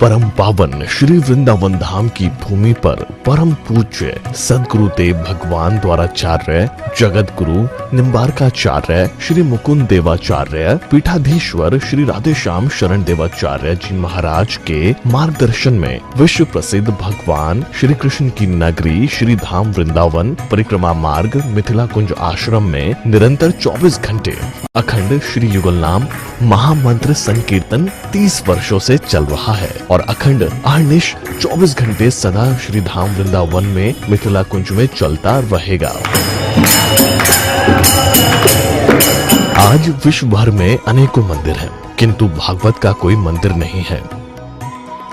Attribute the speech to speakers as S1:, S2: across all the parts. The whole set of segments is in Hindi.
S1: परम पावन श्री वृंदावन धाम की भूमि पर परम पूज्य सदगुरुदेव भगवान द्वाराचार्य जगत गुरु निम्बारकाचार्य श्री मुकुंद देवाचार्य पीठाधीश्वर श्री राधेश्याम शरण देवाचार्य जी महाराज के मार्गदर्शन में विश्व प्रसिद्ध भगवान श्री कृष्ण की नगरी श्री धाम वृंदावन परिक्रमा मार्ग मिथिला कुंज आश्रम में निरंतर 24 घंटे अखंड श्री युगल नाम महामंत्र संकीर्तन 30 वर्षों से चल रहा है और अखंड अहर्निश 24 घंटे सदा श्री धाम वृंदावन में मिथिला कुंज में चलता रहेगा। आज विश्व भर में अनेकों मंदिर हैं, किंतु भागवत का कोई मंदिर नहीं है।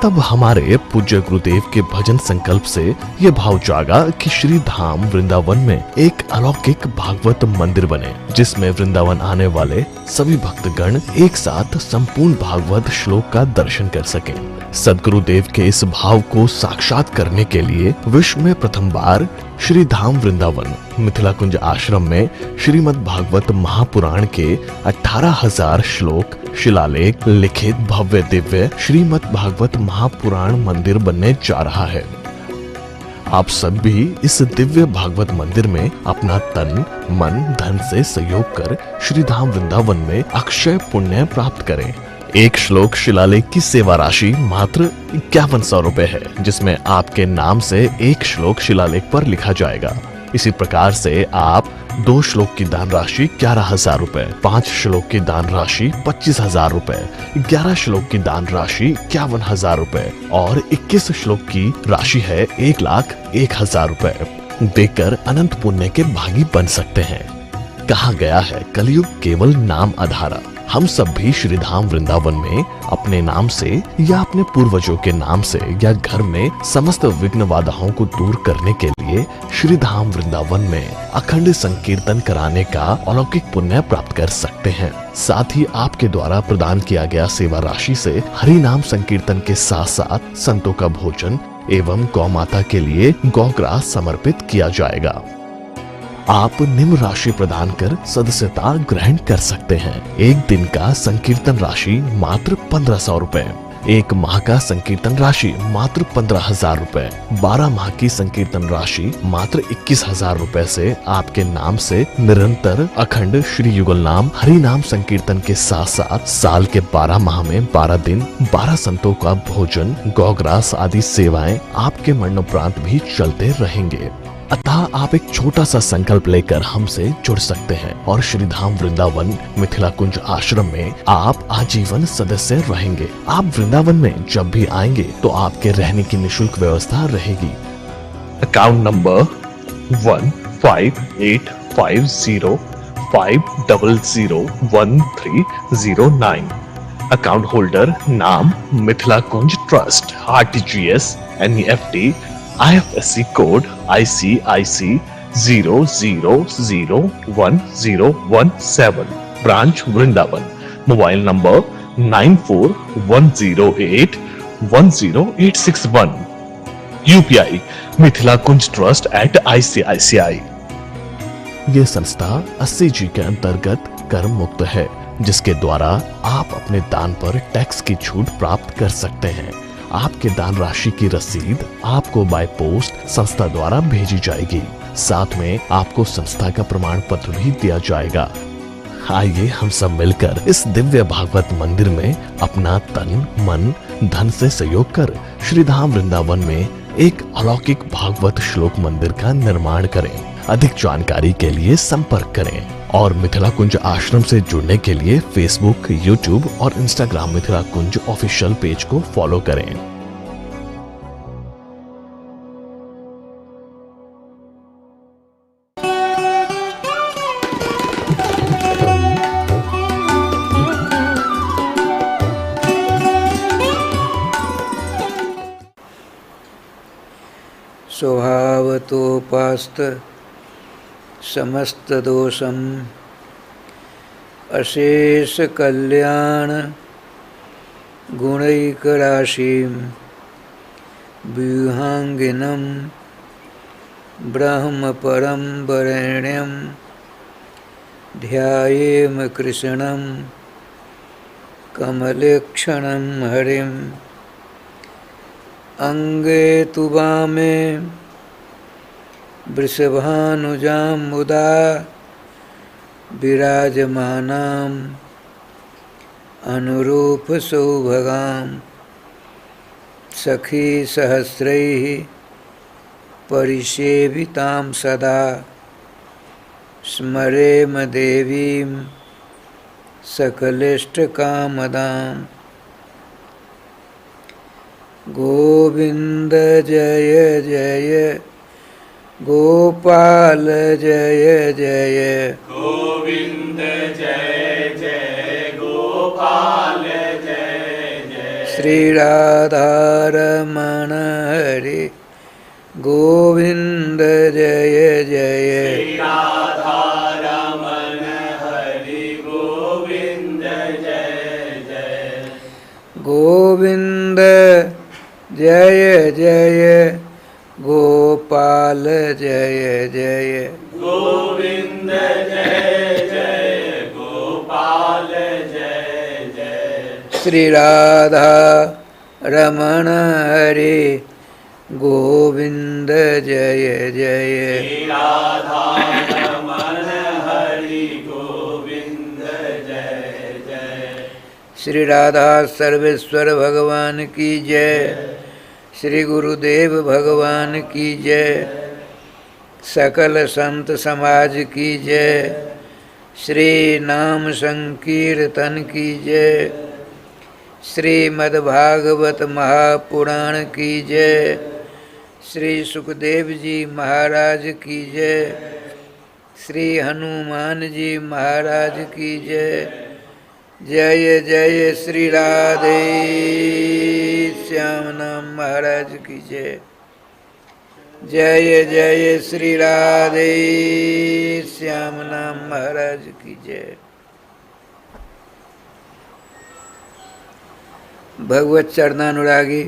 S1: तब हमारे पूज्य गुरुदेव के भजन संकल्प से ये भाव जागा कि श्री धाम वृंदावन में एक अलौकिक भागवत मंदिर बने, जिसमें वृंदावन आने वाले सभी भक्तगण एक साथ संपूर्ण भागवत श्लोक का दर्शन कर सकें। सदगुरुदेव के इस भाव को साक्षात करने के लिए विश्व में प्रथम बार श्री धाम वृंदावन मिथिला कुंज आश्रम में श्रीमद् भागवत महापुराण के 18,000 श्लोक शिलालेख लिखित भव्य दिव्य श्रीमद् भागवत महापुराण मंदिर बनने जा रहा है। आप सब भी इस दिव्य भागवत मंदिर में अपना तन मन धन से सहयोग कर श्री धाम वृंदावन में अक्षय पुण्य प्राप्त करें। एक श्लोक शिलालेख की सेवा राशि मात्र 5100 रुपए है, जिसमें आपके नाम से एक श्लोक शिलालेख पर लिखा जाएगा। इसी प्रकार से आप 2 श्लोक की दान राशि 11,000 रुपए, 5 श्लोक की दान राशि 25,000 रुपए, 11 श्लोक की दान राशि 51,000 रुपए और 21 श्लोक की राशि है 1,01,000 रुपए देकर अनंत पुण्य के भागी बन सकते हैं। कहा गया है कलयुग केवल नाम आधारा। हम सब भी श्री धाम वृंदावन में अपने नाम से या अपने पूर्वजों के नाम से या घर में समस्त विघ्न बाधाओं को दूर करने के लिए श्री धाम वृंदावन में अखंड संकीर्तन कराने का अलौकिक पुण्य प्राप्त कर सकते हैं। साथ ही आपके द्वारा प्रदान किया गया सेवा राशि से हरि नाम संकीर्तन के साथ साथ संतों का भोजन एवं गौ माता के लिए गौग्रास समर्पित किया जाएगा। आप निम्न राशि प्रदान कर सदस्यता ग्रहण कर सकते हैं। एक दिन का संकीर्तन राशि मात्र 1,500 रुपए, एक माह का संकीर्तन राशि मात्र 15,000 रुपए, 12 माह की संकीर्तन राशि मात्र 21,000 रुपए से आपके नाम से निरंतर अखंड श्री युगल नाम हरि नाम संकीर्तन के साथ साथ साल के 12 माह में 12 दिन 12 संतों का भोजन गौग्रास आदि सेवाएं आपके मरणोपरांत भी चलते रहेंगे। अतः आप एक छोटा सा संकल्प लेकर हमसे जुड़ सकते हैं और श्री धाम वृंदावन मिथिला कुंज आश्रम में आप आजीवन सदस्य रहेंगे। आप वृंदावन में जब भी आएंगे तो आपके रहने की निशुल्क व्यवस्था रहेगी।
S2: Account number 155850501309। अकाउंट होल्डर नाम Mithila Kunj trust, RTGS, NEFT, IFSC code ICIC 00011017, branch Vrindavan. Mobile number 9410810861। UPI Mithila Kunj trust @ICICI।
S1: ये संस्था 80G के अंतर्गत कर मुक्त है, जिसके द्वारा आप अपने दान पर टैक्स की छूट प्राप्त कर सकते हैं। आपके दान राशि की रसीद आपको बाय पोस्ट संस्था द्वारा भेजी जाएगी। साथ में आपको संस्था का प्रमाण पत्र भी दिया जाएगा। आइए हम सब मिलकर इस दिव्य भागवत मंदिर में अपना तन मन धन से सहयोग कर श्री धाम वृंदावन में एक अलौकिक भागवत श्लोक मंदिर का निर्माण करें। अधिक जानकारी के लिए संपर्क करें और मिथिला कुंज आश्रम से जुड़ने के लिए फेसबुक, यूट्यूब और इंस्टाग्राम मिथिला कुंज ऑफिशियल पेज को फॉलो करें।
S3: स्वभावतोपास्त समस्त दोषम अशेष कल्याण गुणैकराशिं व्यूहांगिनं ब्रह्म परम वरेण्यं ध्यायेम कृष्णं कमलेक्षणं हरिं अंगे तु वामे वृषभानुजां मुदा विराजमानां अनुरूप सौभगां सखी सहस्रैः परिसेवितां सदा स्मरेम देवीं सकलेष्टकामदां। गोविंद जय जय गोपाल जय जय
S4: गोविंद जय जय गोपाल जय जय
S3: श्री राधा रमण हरि गोविंद जय जय
S4: श्री राधा रमण हरि गोविंद जय जय
S3: गोविंद जय जय गोपाल जय जय
S4: गोविंद जय जय गोपाल जय जय
S3: श्री राधा रमण हरि गोविंद जय जय
S4: श्री राधा रमण हरि गोविंद जय जय
S3: श्री राधा सर्वेश्वर भगवान की जय। श्री गुरुदेव भगवान की जय। सकल संत समाज की जय। श्री नाम संकीर्तन की जय। श्रीमद्भागवत महापुराण की जय। श्री सुखदेव जी महाराज की जय। श्री हनुमान जी महाराज की जय। जय जय श्री राधे श्याम नाम महाराज की जय। जय जय श्री राधे श्याम नाम महाराज की जय। भगवत चरणानुरागी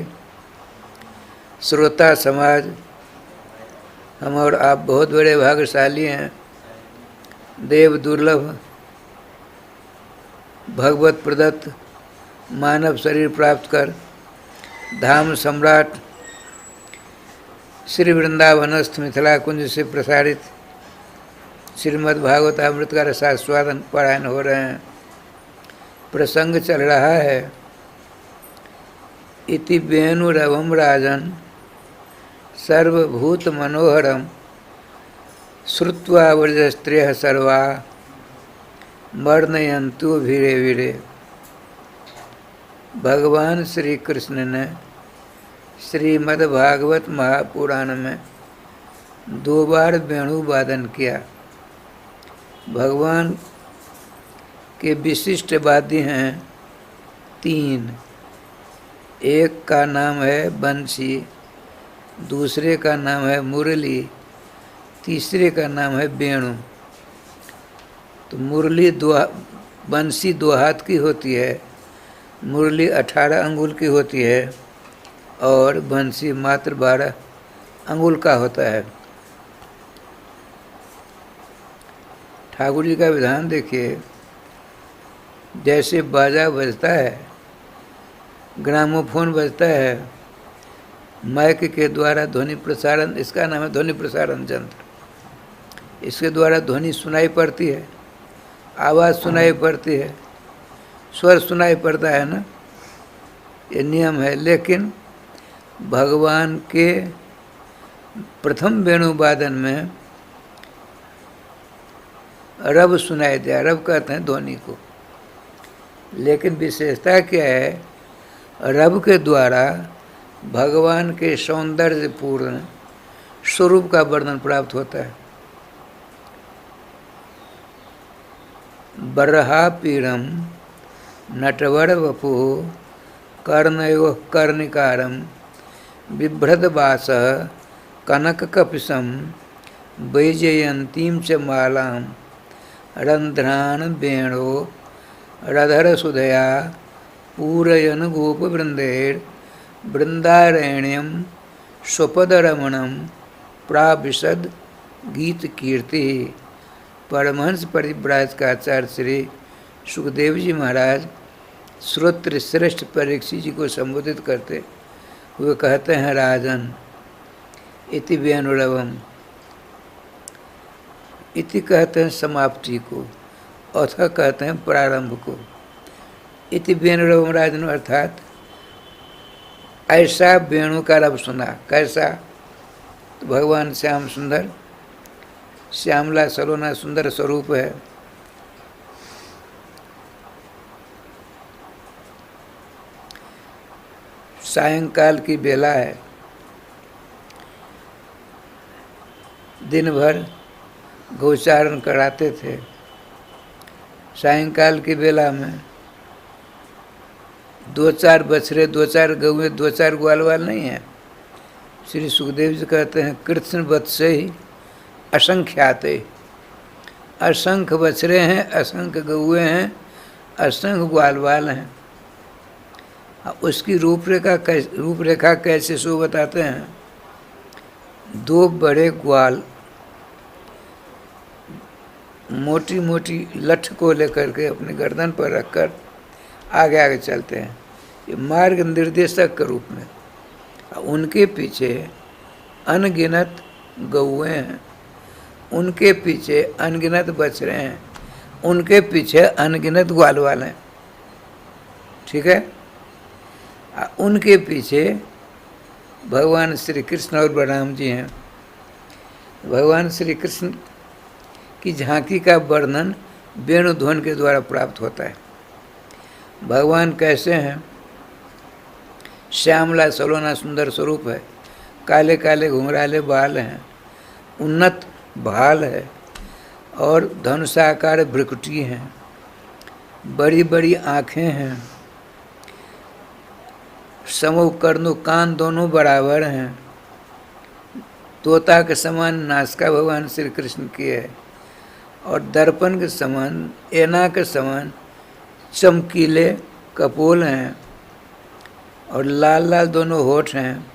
S3: श्रोता समाज, हम और आप बहुत बड़े भाग्यशाली हैं। देव दुर्लभ भगवत प्रदत्त मानव शरीर प्राप्त कर धाम सम्राट श्री वृंदावनस्थ मिथिला कुंज से प्रसारित श्रीमद् भागवतामृत का रसास्वादन पारायण हो रहे हैं। प्रसंग चल रहा है इति वेणुरवं राजन सर्वभूत मनोहरम श्रुत्वा व्रजस्त्रियः सर्वा वर्णयन्तु वीरे वीरे। भगवान श्री कृष्ण ने श्रीमद् भागवत महापुराण में 2 बार वेणु वादन किया। भगवान के विशिष्ट वाद्य हैं 3। एक का नाम है बंसी, दूसरे का नाम है मुरली, तीसरे का नाम है वेणु। तो मुरली बंसी 2 हाथ की होती है, मुरली 18 अंगुल की होती है और बंसी मात्र 12 अंगुल का होता है। ठाकुर जी का विधान देखिए, जैसे बाजा बजता है, ग्रामोफोन बजता है, माइक के द्वारा ध्वनि प्रसारण, इसका नाम है ध्वनि प्रसारण यंत्र। इसके द्वारा ध्वनि सुनाई पड़ती है, आवाज़ सुनाई पड़ती है, स्वर सुनाई पड़ता है ना, ये नियम है। लेकिन भगवान के प्रथम वेणु वादन में रब सुनाई दिया। रब कहते हैं ध्वनि को। लेकिन विशेषता क्या है, रब के द्वारा भगवान के सौंदर्यपूर्ण स्वरूप का वर्णन प्राप्त होता है। बर्हापीड़म नटवर वपु कर्णयो कर्णिकारम बिभ्रदवास कनककपिशम वैजयंतीं च मालां रंध्रान वेणो रधरसुधया पूरयन गोपवृंदेर वृंदारण्यम स्वपदरमणम प्राविशद गीत कीर्ति। परमहंस परिव्राजकाचार्य श्री सुखदेव जी महाराज श्रोत्र श्रेष्ठ परीक्षित जी को संबोधित करते वे कहते हैं राजन। इति वेणुरवम, इति कहते हैं समाप्ति को, अथ कहते हैं प्रारंभ को। इति वेणुरवम राजन अर्थात ऐसा वेणु का रव सुना। कैसा? तो भगवान श्याम सुंदर, श्यामला सलोना सुंदर स्वरूप है। सायंकाल की बेला है, दिन भर गौचारण कराते थे। सायंकाल की बेला में 2-4 बछड़े, 2-4 गौएं, 2-4 ग्वाल वाल नहीं है। श्री सुखदेव जी कहते हैं कृष्ण वत्से ही असंख्याते, असंख्य बछड़े हैं, असंख्य गौएं हैं, असंख्य ग्वाल वाल हैं। उसकी रूपरेखा कैसे सो बताते हैं। 2 बड़े ग्वाल मोटी मोटी लठ को लेकर के अपनी गर्दन पर रखकर आगे आगे चलते हैं, ये मार्ग निर्देशक के रूप में। उनके पीछे अनगिनत गौएं हैं, उनके पीछे अनगिनत बछड़े हैं, उनके पीछे अनगिनत ग्वाल वाल हैं। ठीक है। उनके पीछे भगवान श्री कृष्ण और बलराम जी हैं। भगवान श्री कृष्ण की झांकी का वर्णन वेणुध्वनि के द्वारा प्राप्त होता है। भगवान कैसे हैं? श्यामला सलोना सुंदर स्वरूप है, काले काले घुंघराले बाल हैं, उन्नत भाल है और धनुषाकार भ्रुकुटी हैं, बड़ी बड़ी आँखें हैं, समो कर्णो कान दोनों बराबर हैं, तोता के समान नासिका भगवान श्री कृष्ण की है और दर्पण के समान, ऐना के समान चमकीले कपोल हैं और लाल लाल दोनों होठ हैं।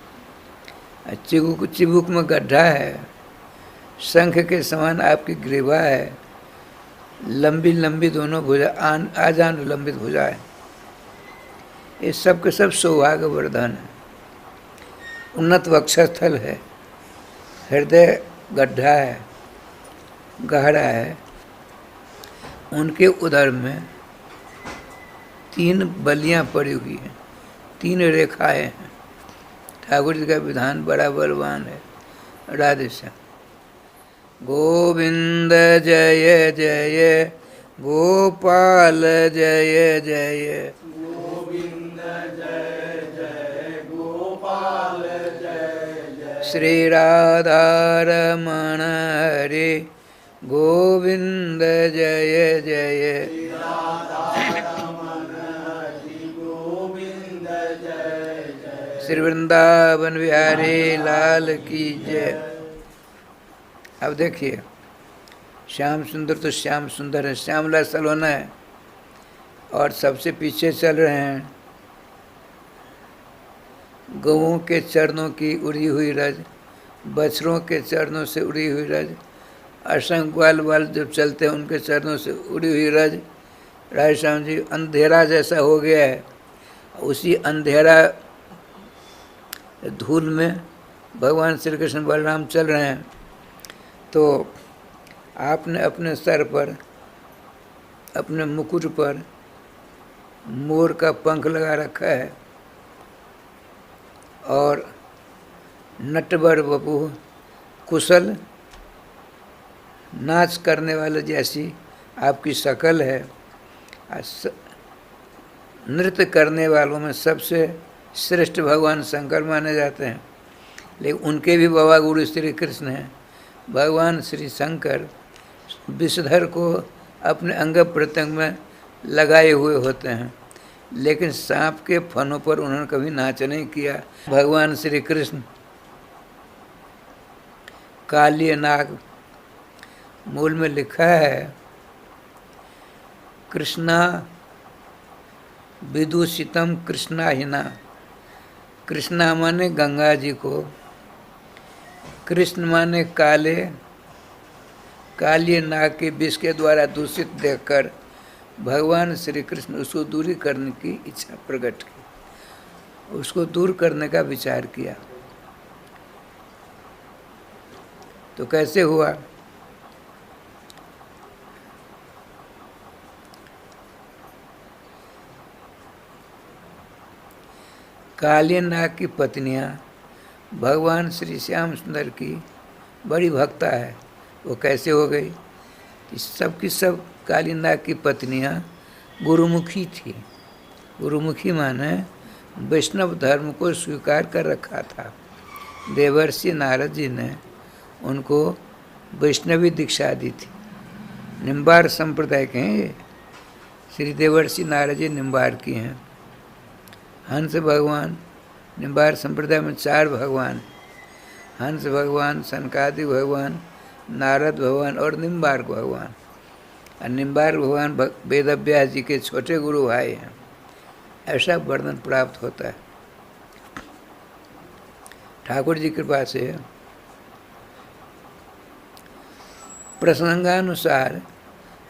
S3: चिबुक में गड्ढा है, शंख के समान आपकी ग्रीवा है, लंबी लंबी दोनों भुजा, आजान लंबित भुजा है। ये सब के सब सौभाग्य वर्धन है। उन्नत वक्षस्थल है, हृदय गड्ढा है, गहरा है। उनके उदर में 3 बलियां पड़ी हुई हैं, 3 रेखाएं हैं। ठाकुर जी का विधान बड़ा बलवान है। राधे श्याम। गोविंद जय जय गोपाल जय जय,
S4: गोविंद जय जय गोपाल जय जय,
S3: श्री राधा रमण हरे गोविंद जय जय,
S4: गोविंद जय जय,
S3: श्री वृंदावन बिहारी लाल की जय। अब देखिए, श्याम सुंदर तो श्याम सुंदर है, श्यामला सलोना है और सबसे पीछे चल रहे हैं गौओं के चरणों की उड़ी हुई रज, बछड़ों के चरणों से उड़ी हुई रज, असंख्य ग्वाल वाल जब चलते हैं उनके चरणों से उड़ी हुई रज। राधे श्याम जी, अंधेरा जैसा हो गया है, उसी अंधेरा धूल में भगवान श्री कृष्ण बलराम चल रहे हैं। तो आपने अपने सर पर, अपने मुकुट पर मोर का पंख लगा रखा है और नटवर वपु कुशल नाच करने वाले जैसी आपकी शक्ल है। नृत्य करने वालों में सबसे श्रेष्ठ भगवान शंकर माने जाते हैं, लेकिन उनके भी बाबा गुरु श्री कृष्ण हैं। भगवान श्री शंकर विषधर को अपने अंग प्रत्यंग में लगाए हुए होते हैं, लेकिन सांप के फनों पर उन्होंने कभी नाच नहीं किया। भगवान श्री कृष्ण काली नाग, मूल में लिखा है कृष्णा विदूषितम कृष्णाहिना। कृष्णा माने गंगा जी को, कृष्ण माने काले, काली नाग के विष के द्वारा दूषित देखकर भगवान श्री कृष्ण उसको दूरी करने की इच्छा प्रकट की। उसको दूर करने का विचार किया। तो कैसे हुआ? काली नाग की पत्नियां भगवान श्री श्याम सुंदर की बड़ी भक्ता है। वो कैसे हो गई? कि सब की सब काली नाग की पत्नियां गुरुमुखी थी। गुरुमुखी माने वैष्णव धर्म को स्वीकार कर रखा था। देवर्षि नारद जी ने उनको वैष्णवी दीक्षा दी थी। निम्बार संप्रदाय के हैं ये। श्री देवर्षि नारद जी निम्बार की हैं। हंस भगवान, निम्बार संप्रदाय में 4 भगवान, हंस भगवान, सनकादिक भगवान, नारद भगवान और निम्बार्क भगवान। और निम्बार्क भगवान वेदव्यास जी के छोटे गुरु भाई हैं। ऐसा वर्णन प्राप्त होता है। ठाकुर जी कृपा से प्रसंगानुसार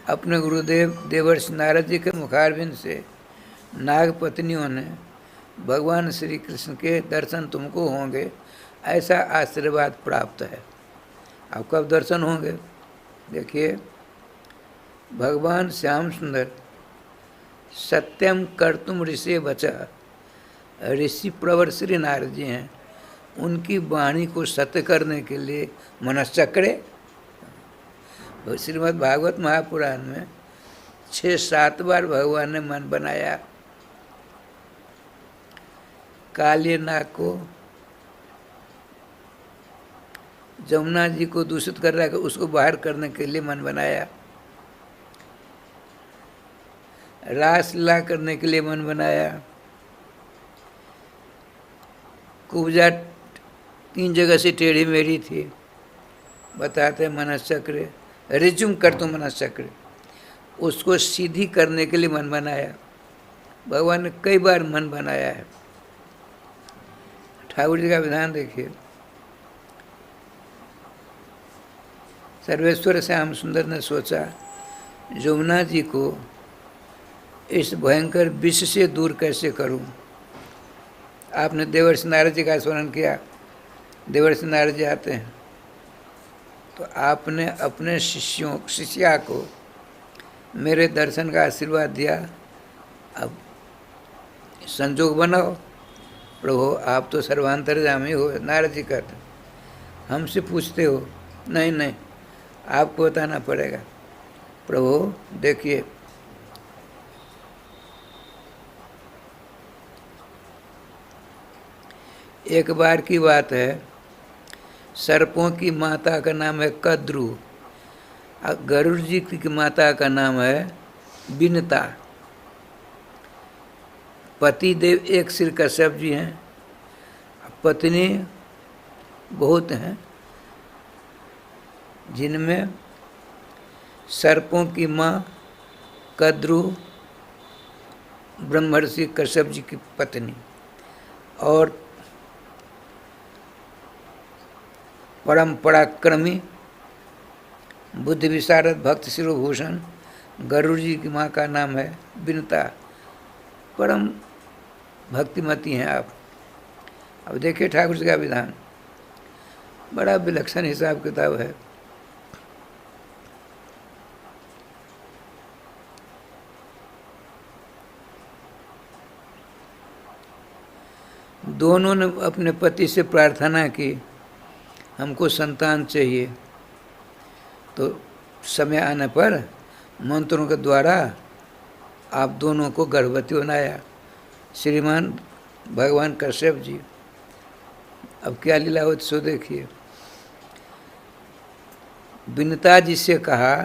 S3: अपने गुरुदेव देवर्षि नारद जी के मुखारबिंद से नाग पत्नियों ने भगवान श्री कृष्ण के दर्शन तुमको होंगे ऐसा आशीर्वाद प्राप्त है। अब कब दर्शन होंगे? देखिए, भगवान श्याम सुंदर सत्यम कर्तुम ऋषि बचा, ऋषि प्रवर श्री नारद जी हैं। उनकी वाणी को सत्य करने के लिए मनश्चक्रे, श्रीमद् भागवत महापुराण में 6-7 बार भगवान ने मन बनाया। काली नाग को, जमुना जी को दूषित कर रहा है, उसको बाहर करने के लिए मन बनाया। रासलीला करने के लिए मन बनाया। कुब्जा 3 जगह से टेढ़ी मेढ़ी थी, बताते मनश्चक्र, रिजुम कर तो मनश्चक्र, उसको सीधी करने के लिए मन बनाया। भगवान ने कई बार मन बनाया है। ठाकुर जी का विधान देखिए। सर्वेश्वर श्याम सुंदर ने सोचा यमुना जी को इस भयंकर विष से दूर कैसे करूं। आपने देवर्षि नारद जी का स्मरण किया। देवर्षि नारद जी आते हैं तो आपने अपने शिष्या को मेरे दर्शन का आशीर्वाद दिया। अब संजोग बनाओ। प्रभु आप तो सर्वांतर्यामी हो। नारद जी कहते, हमसे पूछते हो? नहीं नहीं, आपको बताना पड़ेगा। प्रभु देखिए, एक बार की बात है, सर्पों की माता का नाम है कद्रु, गरुड़ जी की माता का नाम है बिनता। पति देव एक सिर कश्यप जी हैं, पत्नी बहुत हैं, जिनमें सर्पों की माँ कद्रु ब्रह्मर्षि कश्यप जी की पत्नी, और परम पराक्रमी बुद्धि विशारद भक्त शिरोभूषण गरुड़ जी की माँ का नाम है बिनता। परम भक्तिमती हैं आप। अब देखिए ठाकुर जी का विधान, बड़ा विलक्षण हिसाब किताब है। दोनों ने अपने पति से प्रार्थना की, हमको संतान चाहिए। तो समय आने पर मंत्रों के द्वारा आप दोनों को गर्भवती बनाया। श्रीमान भगवान कश्यप जी, अब क्या लीला होती सो देखिए। बिनता जी से कहा,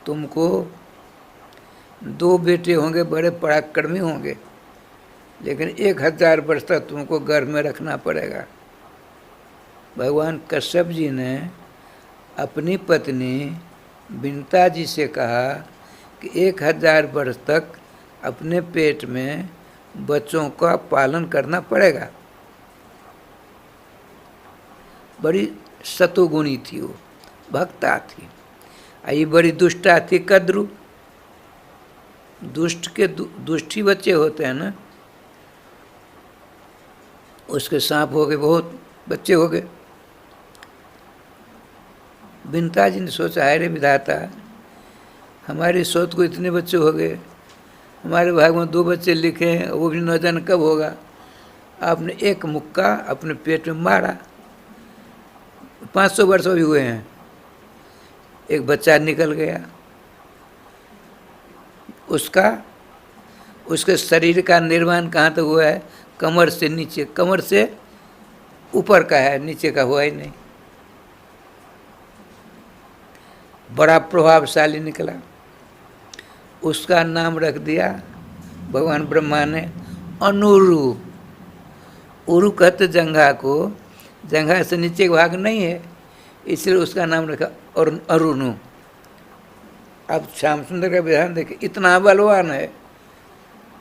S3: तुमको 2 बेटे होंगे, बड़े पराक्रमी होंगे, लेकिन 1000 वर्ष तक तुमको गर्भ में रखना पड़ेगा। भगवान कश्यप जी ने अपनी पत्नी बिनता जी से कहा कि 1000 वर्ष तक अपने पेट में बच्चों का पालन करना पड़ेगा। बड़ी सतोगुणी थी वो, भक्ता थी। ये बड़ी दुष्टा थी कद्रु। दुष्ट के दुष्टी बच्चे होते हैं ना, उसके सांप हो गए, बहुत बच्चे हो गए। बिनता जी ने सोचा, है रे विधाता, हमारी सोच को इतने बच्चे हो गए, हमारे भाग में 2 बच्चे लिखे हैं, वो भी न जाने कब होगा। आपने एक मुक्का अपने पेट में मारा, 500 वर्ष भी हुए हैं, एक बच्चा निकल गया। उसके शरीर का निर्माण कहाँ तक हुआ है? कमर से नीचे, कमर से ऊपर का है, नीचे का हुआ ही नहीं। बड़ा प्रभावशाली निकला। उसका नाम रख दिया भगवान ब्रह्मा ने अनुरु। उरु कहते जंघा को, जंघा से नीचे का भाग नहीं है, इसलिए उसका नाम रखा और अरुणु। अब श्याम सुंदर का विधान देखिए, इतना बलवान है,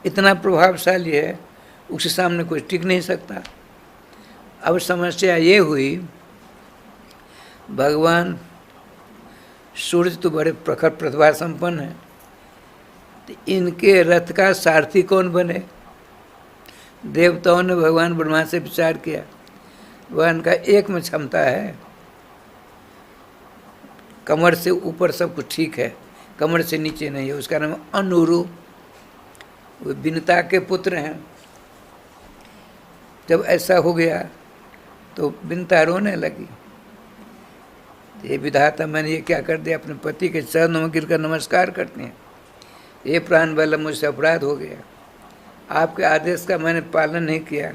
S3: इतना प्रभावशाली है, उसके सामने कोई टिक नहीं सकता। अब समस्या ये हुई, भगवान सूर्य तो बड़े प्रखर प्रतिभा संपन्न है, तो इनके रथ का सारथी कौन बने? देवताओं ने भगवान ब्रह्मा से विचार किया, भगवान का एक में क्षमता है, कमर से ऊपर सब कुछ ठीक है, कमर से नीचे नहीं है, उसका नाम अनुरु, वो बिनता के पुत्र हैं। जब ऐसा हो गया तो बिनता रोने लगी, ये विधाता मैंने ये क्या कर दिया, अपने पति के चरणों में गिरकर नमस्कार करते हैं, ये प्राण बल्लभ मुझसे अपराध हो गया, आपके आदेश का मैंने पालन नहीं किया,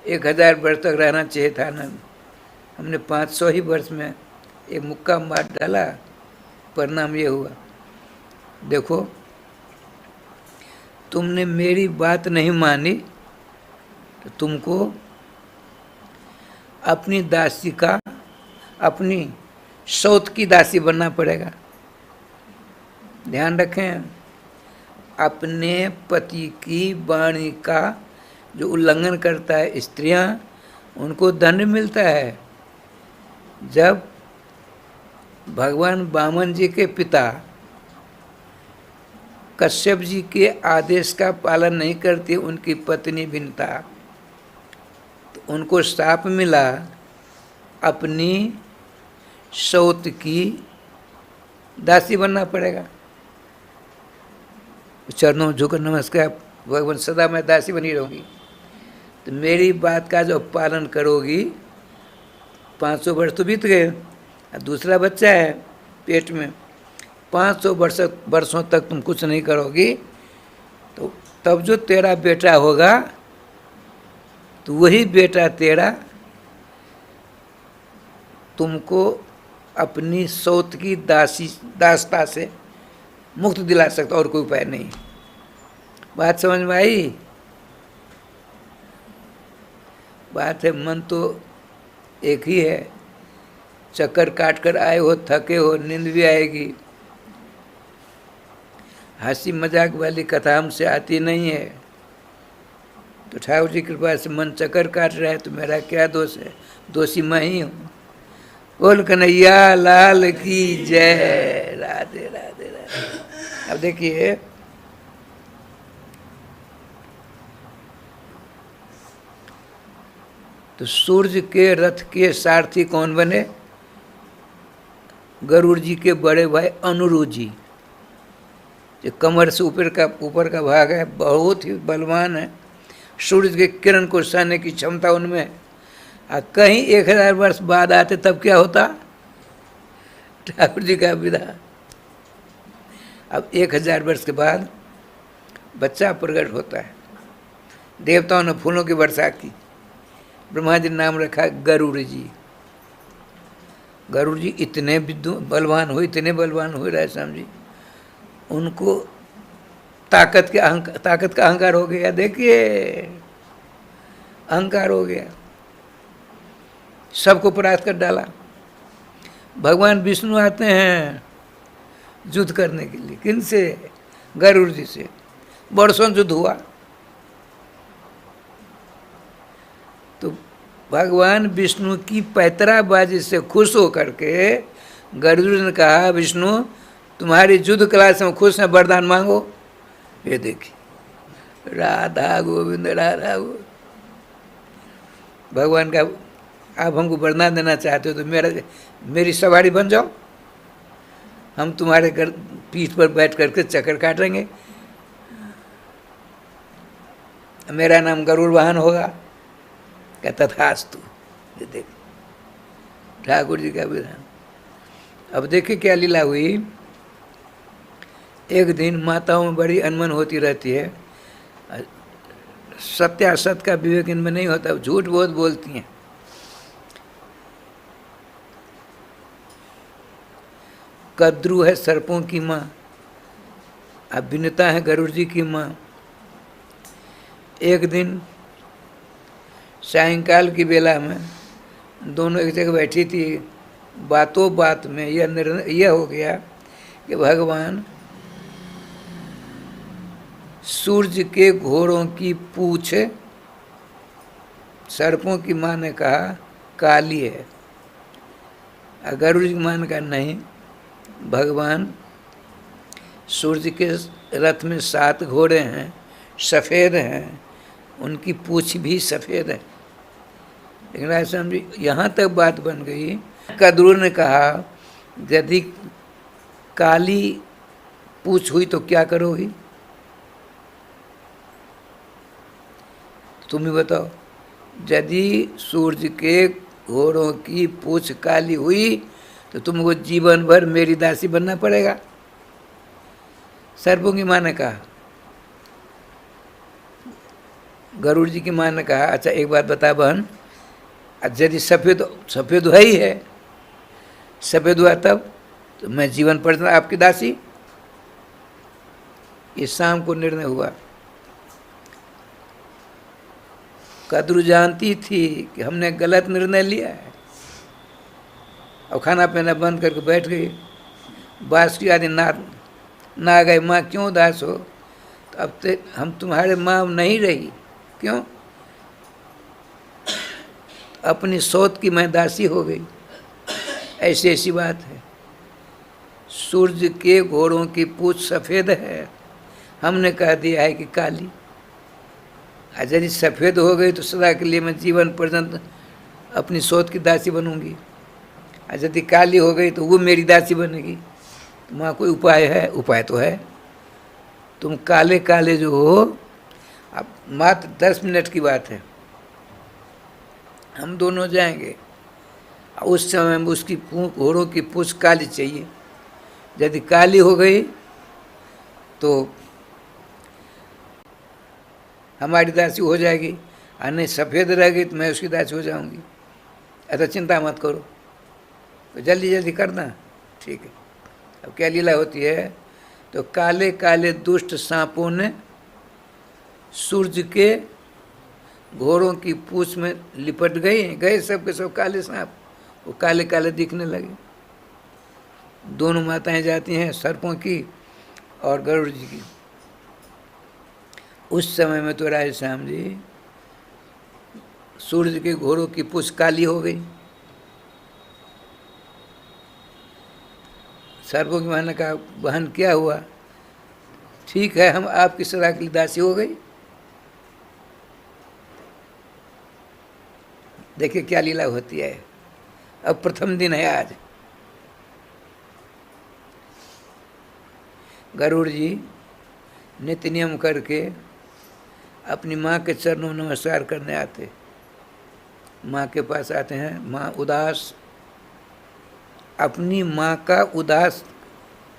S3: 1000 वर्ष तक रहना चाहिए था ना, हमने 500 ही वर्ष में एक मुक्का मार डाला, परिणाम ये हुआ। देखो, तुमने मेरी बात नहीं मानी तो तुमको अपनी दासी का, अपनी सौत की दासी बनना पड़ेगा। ध्यान रखें, अपने पति की वाणी का जो उल्लंघन करता है स्त्रियां, उनको दंड मिलता है। जब भगवान वामन जी के पिता कश्यप जी के आदेश का पालन नहीं करती उनकी पत्नी बिनता, तो उनको शाप मिला अपनी सौत की दासी बनना पड़ेगा। चरणों में झुकर नमस्कार, भगवान सदा मैं दासी बनी रहूँगी, तो मेरी बात का जो पालन करोगी, 500 वर्ष तो बीत गए, दूसरा बच्चा है पेट में, 500 वर्षों तक तुम कुछ नहीं करोगी, तो तब जो तेरा बेटा होगा, तो वही बेटा तेरा तुमको अपनी सौत की दासता से मुक्त दिला सकता, और कोई उपाय नहीं। बात समझ में आई? बात है, मन तो एक ही है, चक्कर काट कर आए हो, थके हो, नींद भी आएगी, हंसी मजाक वाली कथा हमसे आती नहीं है, तो ठाकुर जी की कृपा से मन चक्कर काट रहा है, तो मेरा क्या दोष है? दोषी मैं ही हूँ। बोल कन्हैया लाल की जय। राधे राधे राधे। अब देखिए, तो सूर्य के रथ के सारथी कौन बने? गरुड़ जी के बड़े भाई अनुरु जी, जो कमर से ऊपर का भाग है, बहुत ही बलवान है, सूर्य के किरण को सहने की क्षमता उनमें है। कहीं 1000 वर्ष बाद आते तब क्या होता? ठाकुर जी का विधा। अब 1000 वर्ष के बाद बच्चा प्रकट होता है, देवताओं ने फूलों की वर्षा की, ब्रह्मा जी ने नाम रखा गरुड़ जी। गरुड़ जी इतने बलवान हुए, इतने बलवान हुए राजश्याम जी, उनको ताकत का अहंकार हो गया। देखिए, अहंकार हो गया, सबको परास्त कर डाला। भगवान विष्णु आते हैं युद्ध करने के लिए, किनसे? गरुड़ जी से। वर्षों युद्ध हुआ, तो भगवान विष्णु की पैतराबाजी से खुश होकर के गरुड़ ने कहा, विष्णु तुम्हारी युद्ध कला से हम खुश हैं, वरदान मांगो। ये देखिए, राधा गोविंद राधा गोविंद। भगवान का आप हमको वरदान देना चाहते हो तो मेरी सवारी बन जाओ, हम तुम्हारे घर पीठ पर बैठ करके चक्कर काटेंगे, मेरा नाम गरुड़ वाहन होगा। क्या तथास्तु। ये देख ठाकुर जी का विधान। अब देखिए क्या लीला हुई। एक दिन माताओं में बड़ी अनमन होती रहती है, सत्यासत का विवेक इनमें नहीं होता, झूठ बहुत बोलती हैं। कद्रू है सर्पों की माँ, अब विनता है गरुड़ जी की माँ। एक दिन सायंकाल की बेला में दोनों एक जगह बैठी थी, बातों बात में यह निर्णय यह हो गया कि भगवान सूर्य के घोड़ों की पूछ सर्पों की माँ ने कहा काली है, गरुड़ जी की माँ ने कहा नहीं, भगवान सूर्य के रथ में 7 घोड़े हैं, सफ़ेद हैं, उनकी पूछ भी सफ़ेद है। लेकिन राय समझी यहाँ तक बात बन गई। कद्रू ने कहा यदि काली पूछ हुई तो क्या करोगी, तुम ही बताओ। यदि सूर्य के घोड़ों की पूछ काली हुई तो तुमको जीवन भर मेरी दासी बनना पड़ेगा। सर्पों की माँ ने कहा, गरुड़ जी की माँ ने कहा अच्छा एक बात बता बहन, यदि सफ़ेद है ही है, सफ़ेद हुआ तब तो मैं जीवन भर आपकी दासी। ये शाम को निर्णय हुआ। कद्रू जानती थी कि हमने गलत निर्णय लिया है, और खाना पीना बंद करके बैठ गई। बांसुरी आदि ना गए, माँ क्यों उदास हो, तो अब तो हम तुम्हारे माँ नहीं रही। क्यों? अपनी सोच की मैं दासी हो गई। ऐसी ऐसी बात है। सूर्य के घोड़ों की पूंछ सफ़ेद है, हमने कह दिया है कि काली। यदि सफ़ेद हो गई तो सदा के लिए मैं जीवन पर्यंत अपनी सोच की दासी बनूंगी, और यदि काली हो गई तो वो मेरी दासी बनेगी। तो वहाँ कोई उपाय है? उपाय तो है। तुम काले काले जो हो, अब मात्र 10 मिनट की बात है, हम दोनों जाएंगे। उस समय में उसकी घोड़ों की पूंछ काली चाहिए। यदि काली हो गई तो हमारी दासी हो जाएगी, और नहीं सफ़ेद रह गई तो मैं उसकी दासी हो जाऊंगी। ऐसा चिंता मत करो, तो जल्दी जल्दी करना। ठीक है। अब क्या लीला होती है, तो काले काले दुष्ट सांपों ने सूर्य के घोड़ों की पूंछ में लिपट गए सब के सब काले सांप, वो काले काले दिखने लगे। दोनों माताएं जाती हैं, सर्पों की और गरुड़ जी की। उस समय में तो राय श्याम जी सूर्य के घोड़ों की पूंछ काली हो गई। सर्पों की मां ने कहा बहन क्या हुआ? ठीक है, हम आपकी सदा के लिए दासी हो गई। देखिए क्या लीला होती है। अब प्रथम दिन है आज। गरुड़ जी नित्य नियम करके अपनी माँ के चरणों में नमस्कार करने आते। माँ के पास आते हैं। माँ उदास, अपनी माँ का उदास,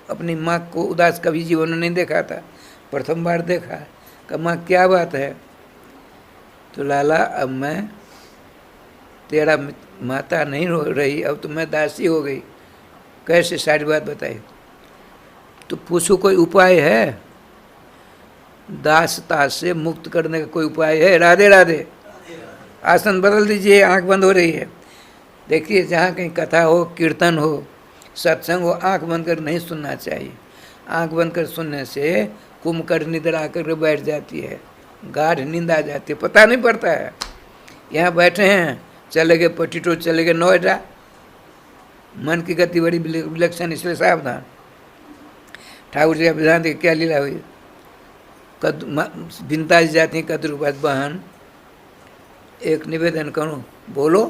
S3: अपनी माँ को उदास कभी जीवन में नहीं देखा था, प्रथम बार देखा। कि माँ क्या बात है? तो लाला अब मैं तेरा माता नहीं हो रही, अब तो मैं दासी हो गई। कैसे? सारी बात बताई। तो पूछो कोई उपाय है? दासता से मुक्त करने का कोई उपाय है? राधे राधे। आसन बदल दीजिए, आंख बंद हो रही है। देखिए जहाँ कहीं कथा हो, कीर्तन हो, सत्संग हो, आंख बंद कर नहीं सुनना चाहिए। आंख बंद कर सुनने से कुंभकर्ण निद्रा आकर बैठ जाती है, गाढ़ नींद आ जाती है, पता नहीं पड़ता है। यहाँ बैठे हैं, चले गए पटिटो, चले गए नोएडा। मन की गति बड़ी विलक्षण, इसलिए सावधान। ठाकुर जी का विधान देखिए क्या लीला हुई। बिनता जी जाती हैं कद्रू पास बहन, एक निवेदन करूं, बोलो।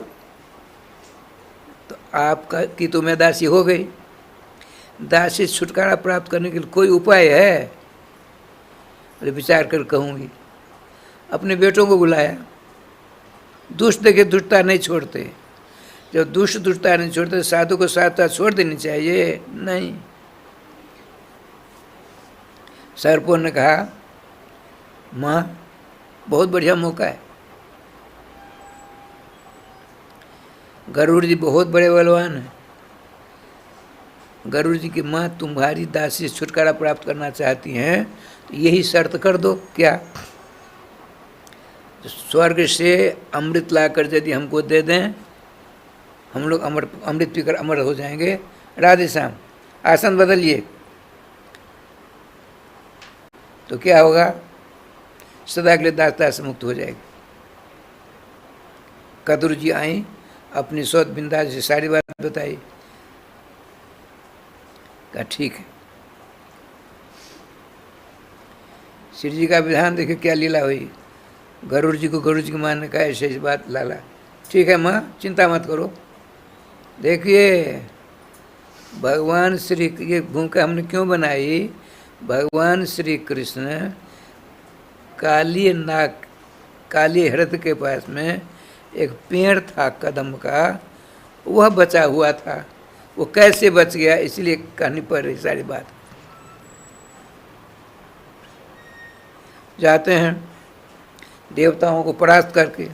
S3: तो आपका की तो मैं दासी हो गई। दासी से छुटकारा प्राप्त करने के लिए कोई उपाय है? अरे विचार कर कहूंगी। अपने बेटों को बुलाया। दुष्ट देखे दुष्टता नहीं छोड़ते। जब दुष्ट दुष्टता नहीं छोड़ते, साधु को साथ साथ छोड़ देनी चाहिए? नहीं। सर्पों ने कहा, माँ बहुत बढ़िया मौका है, गरुड़ जी बहुत बड़े बलवान हैं। गरुड़ जी की माँ तुम्हारी दासी से छुटकारा प्राप्त करना चाहती हैं, तो यही शर्त कर दो। क्या? स्वर्ग से अमृत लाकर यदि हमको दे दें, हम लोग अमृत पीकर अमर हो जाएंगे। राधे श्याम, आसन बदलिए। तो क्या होगा? सदा के लिए दासता से मुक्त हो जाएगी। कदुर जी आई, अपनी सौत बिंदा से सारी बात बताई। कहा ठीक है। श्री जी का विधान देखिए क्या लीला हुई। गरुड़ जी की माँ ने कहा ऐसे ऐसी बात लाला। ठीक है माँ, चिंता मत करो। देखिए भगवान श्री, ये भूमिका हमने क्यों बनाई? भगवान श्री कृष्ण काली हृदय के पास में एक पेड़ था कदम का, वह बचा हुआ था। वो कैसे बच गया, इसलिए कहनी पड़ रही सारी बात। जाते हैं, देवताओं को परास्त करके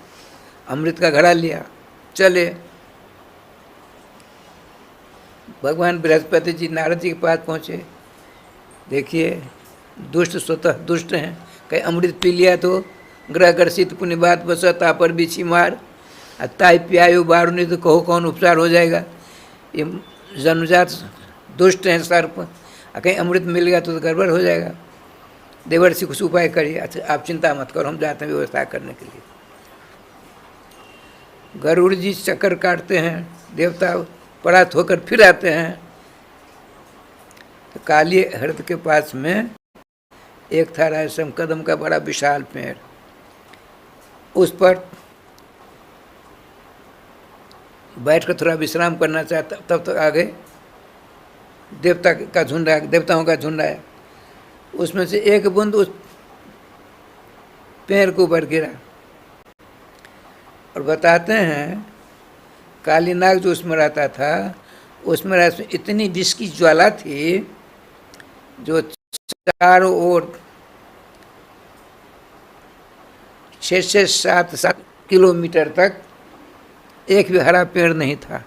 S3: अमृत का घड़ा लिया, चले। भगवान बृहस्पति जी नारद जी के पास पहुँचे। देखिए दुष्ट स्वतः दुष्ट हैं। कहीं अमृत पी लिया तो ग्रह ग्रसित पुण्य बात बसता पर बिछी मार, ताई प्यायो बारू नहीं तो कहो कौन उपचार हो जाएगा। ये जन्मजात दुष्ट हैं सर्प। कहीं अमृत मिल गया तो गड़बड़ हो जाएगा। देवर्षि कुछ उपाय करिए। अच्छा आप चिंता मत करो, हम जाते हैं व्यवस्था करने के लिए। गरुड़ जी चक्कर काटते हैं, देवता परास्त होकर फिर आते हैं। तो काली हृदय के पास में एक था रेशम कदम का बड़ा विशाल पेड़। उस पर बैठकर थोड़ा विश्राम करना चाहता, तब तक आगे देवताओं का झुंड आया। उसमें से एक बूंद उस पेड़ के ऊपर गिरा। और बताते हैं काली नाग जो उसमें रहता था, उसमें इतनी विष की ज्वाला थी जो चारों ओर 6 से 7 किलोमीटर तक एक भी हरा पेड़ नहीं था।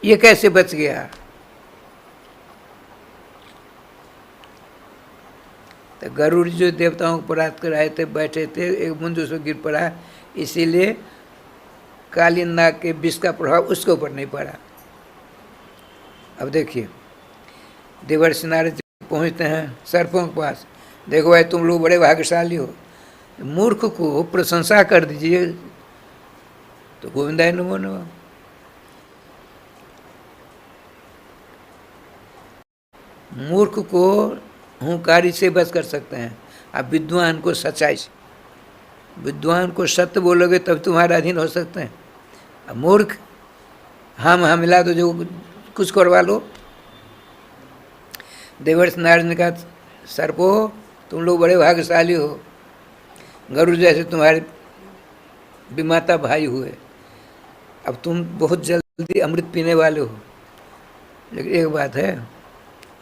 S3: ये कैसे बच गया? तो गरुड़ जो देवताओं को परास्त कर आए थे, बैठे थे, एक बूंद उसमें गिर पड़ा, इसीलिए काली नाग के विष का प्रभाव उसके ऊपर नहीं पड़ा। अब देखिए देवर्षि नारद जी पहुँचते हैं सर्पों के पास। देखो भाई तुम लोग बड़े भाग्यशाली हो, मूर्ख को प्रशंसा कर दीजिए तो गोविंदाय नमो नमः। मूर्ख को हुंकारी से बच कर सकते हैं, आप विद्वान को सच्चाई से, विद्वान को सत्य बोलोगे तब तुम्हारे अधीन हो सकते हैं। अब मूर्ख हाँ मिला दो, जो कुछ करवा लो। देवर्षि नारद ने कहा सर्पो तुम लोग बड़े भाग्यशाली हो, गरुड़ जैसे तुम्हारे विमाता भाई हुए। अब तुम बहुत जल्दी अमृत पीने वाले हो, लेकिन एक बात है,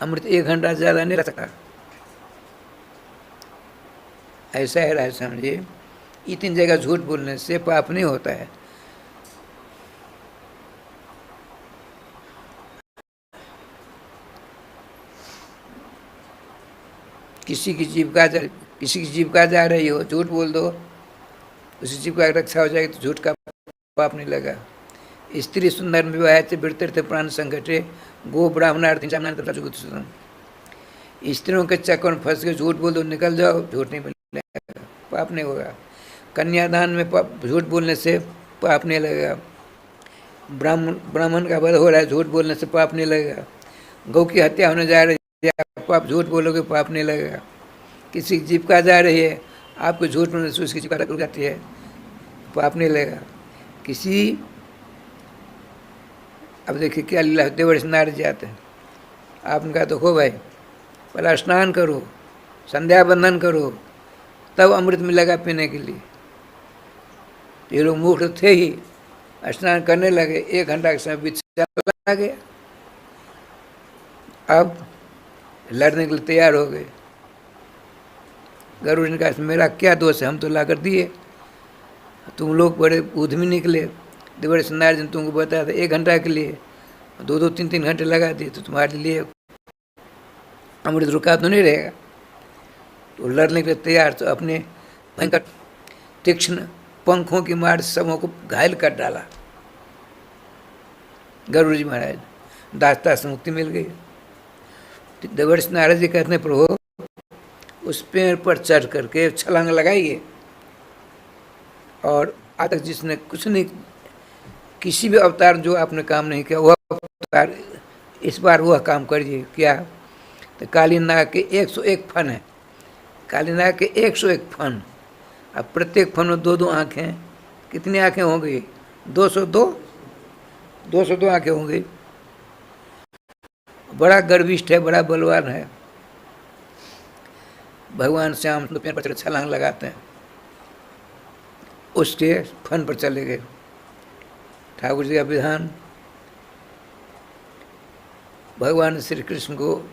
S3: अमृत 1 घंटा ज़्यादा नहीं रह सकता। ऐसा है राय समझिए, इतनी जगह झूठ बोलने से पाप नहीं होता है। किसी की जीविका जा रही हो, झूठ बोल दो, उसी जीविका की रक्षा हो जाएगी, तो झूठ का पाप नहीं लगा। स्त्री सुंदर विवाह से वृत्तीर्थ प्राण संकटे गो ब्राह्मणार्थ। स्त्रियों के चक्कर में फंस के झूठ बोल दो, निकल जाओ, झूठ नहीं मिलेगा, पाप नहीं होगा। कन्यादान में झूठ बोलने से पाप नहीं लगेगा। ब्राह्मण का वध हो रहा है, झूठ बोलने से पाप नहीं लगेगा। गौ की हत्या होने जा रही है, आप झूठ बोलोगे पाप नहीं लगेगा। किसी की जीविका जा रही है, आपको झूठ बोलने से उसकी जीविका रुक जाती है, पाप नहीं लगेगा किसी। अब देखिए क्या लीला, देवर्षि नारद जी आते हैं, आपने कहा देखो भाई पहला स्नान करो, संध्या बंदन करो, तब अमृत मिलेगा पीने के लिए। ये लोग मूर्ख थे ही, स्नान करने लगे, 1 घंटा के समय बीत चला गया। अब लड़ने के लिए तैयार हो गए। गरुड़ ने कहा मेरा क्या दोष है, हम तो ला कर दिए, तुम लोग बड़े उद्यमी निकले। देवर्षि नारद जी ने तुमको बताया था 1 घंटा के लिए, 2-2, 3-3 घंटे लगा दिए, तो तुम्हारे लिए अमृत रुका तो नहीं रहेगा। तो लड़ने के लिए तैयार, तो अपने भयंकर तीक्ष्ण पंखों की मार सबों को घायल कर डाला। गरुड़ जी महाराज दास्ता से मुक्ति मिल गई। देवर्षि नारद जी कहते हैं प्रभु उस पेड़ पर चढ़ करके छलांग लगाइए, और आज तक जिसने कुछ नहीं, किसी भी अवतार जो आपने काम नहीं किया वह अवतार इस बार वह काम करिए। क्या? तो काली नाग के 101 फन है, काली नाग के 101 फन। अब प्रत्येक फन में 2-2 आँखें, कितनी आँखें हो गई? 202 आँखें हो गई। बड़ा गर्विष्ठ है, बड़ा बलवान है। भगवान श्याम पेड़ पर छलांग लगाते हैं, उसके फन पर चले गए। ठाकुर जी का विधान, भगवान श्री कृष्ण को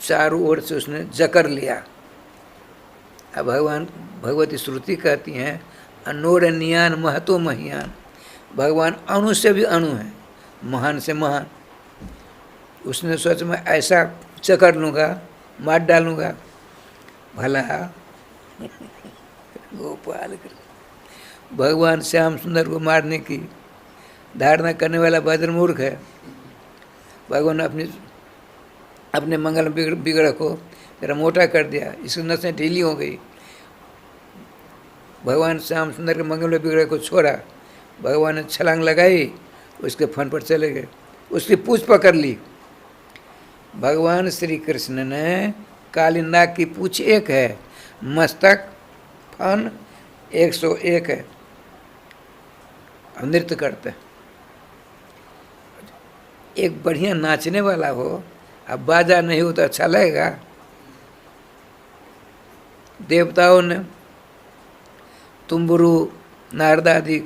S3: चारों ओर से उसने जकड़ लिया। अब भगवती श्रुति कहती हैं अनोरनियान महतो महियान, भगवान अणु से भी अणु है, महान से महान। उसने सोचा मैं ऐसा जकड़ लूँगा, मार डालूँगा। भला गोपाल भगवान श्याम सुंदर को मारने की धारणा करने वाला बद्रमूर्ख है। भगवान अपने मंगल बिगड़ को जरा मोटा कर दिया, इसकी नसें ढीली हो गई। भगवान श्याम सुंदर के मंगल बिगड़ को छोड़ा, भगवान ने छलांग लगाई, उसके फन पर चले गए, उसकी पूंछ पकड़ ली। भगवान श्री कृष्ण ने काली नाग की पूंछ 1 है, मस्तक फन 101 है। अब नृत्य करते हैं। एक बढ़िया नाचने वाला हो, अब बाजा नहीं हो तो अच्छा लगेगा। देवताओं ने तुम्बुरु, नारद आदि,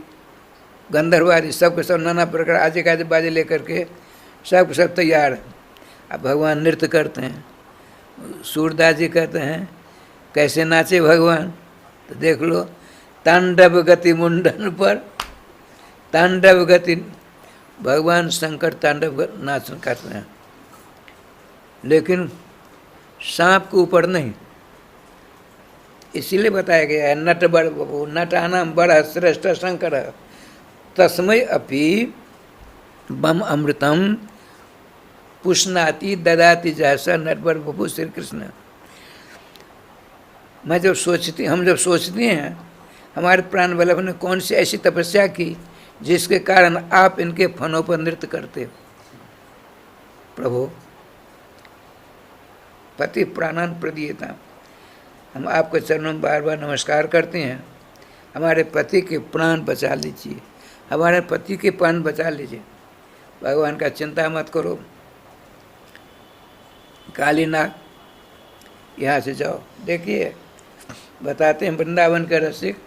S3: गंधर्व आदि सब के सब नाना प्रकार आजे काजे बाजे लेकर के सब सब तैयार है। अब भगवान नृत्य करते हैं। सूरदास जी कहते हैं कैसे नाचे भगवान, तो देख लो, तांडव गति मुंडन पर, तांडव गति, भगवान शंकर तांडव नाच करते हैं, लेकिन सांप के ऊपर नहीं। इसीलिए बताया गया है नट बड़ बबू नटानाम बड़ श्रेष्ठ शंकर तस्मै अपि बम अमृतम पुष्णाति ददाति जैसा नटवर बबू श्री कृष्ण। हम जब सोचते हैं हमारे प्राण वल्लभ ने कौन सी ऐसी तपस्या की जिसके कारण आप इनके फनों पर नृत्य करते हो। प्रभु पति प्राणान प्रदीयता, हम आपके चरणों में बार बार नमस्कार करते हैं। हमारे पति के प्राण बचा लीजिए, हमारे पति के प्राण बचा लीजिए। भगवान का चिंता मत करो। काली नाग यहाँ से जाओ। देखिए बताते हैं वृंदावन के रसिक,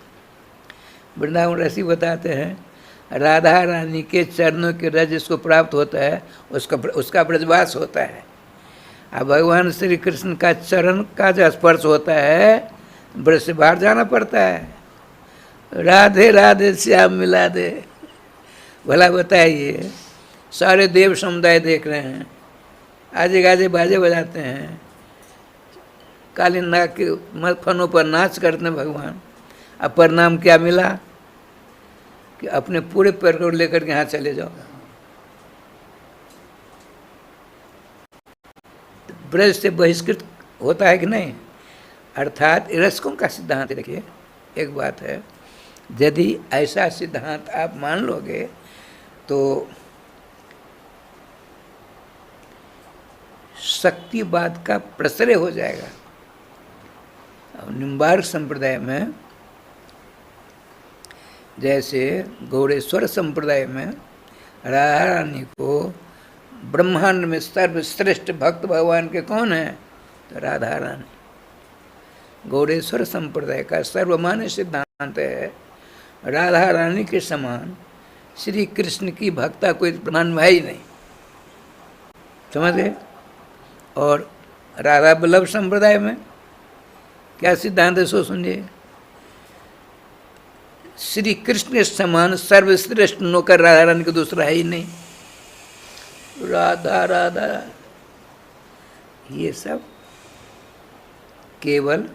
S3: वृंदावन रसिक बताते हैं राधा रानी के चरणों के रज जिसको प्राप्त होता है उसका ब्रजवास होता है। अब भगवान श्री कृष्ण का चरण का जो स्पर्श होता है ब्रज से बाहर जाना पड़ता है। राधे राधे श्याम मिला दे। भला बताइए, सारे देव समुदाय देख रहे हैं, आजे गाजे बाजे बजाते हैं, काली नाग के फनों पर नाच करते हैं भगवान। अब परिणाम क्या मिला कि अपने पूरे पैर को लेकर के यहाँ चले जाओ। ब्रज से बहिष्कृत होता है कि नहीं? अर्थात रसकों का सिद्धांत देखिए, एक बात है, यदि ऐसा सिद्धांत आप मान लोगे तो शक्तिवाद का प्रश्रय हो जाएगा। निम्बार्क संप्रदाय में जैसे गौड़ेश्वर संप्रदाय में राधा रानी को ब्रह्मांड में सर्वश्रेष्ठ भक्त भगवान के कौन है? तो राधा रानी। गौड़ेश्वर संप्रदाय का सर्वमान्य सिद्धांत है राधा रानी के समान श्री कृष्ण की भक्ता कोई ब्रह्मांड में है ही नहीं, समझे? और राधा वल्लभ संप्रदाय में क्या सिद्धांत है सो सुनिए। श्री कृष्ण के समान सर्वश्रेष्ठ नौकर राधा रानी को दूसरा है ही नहीं। राधा राधा ये सब केवल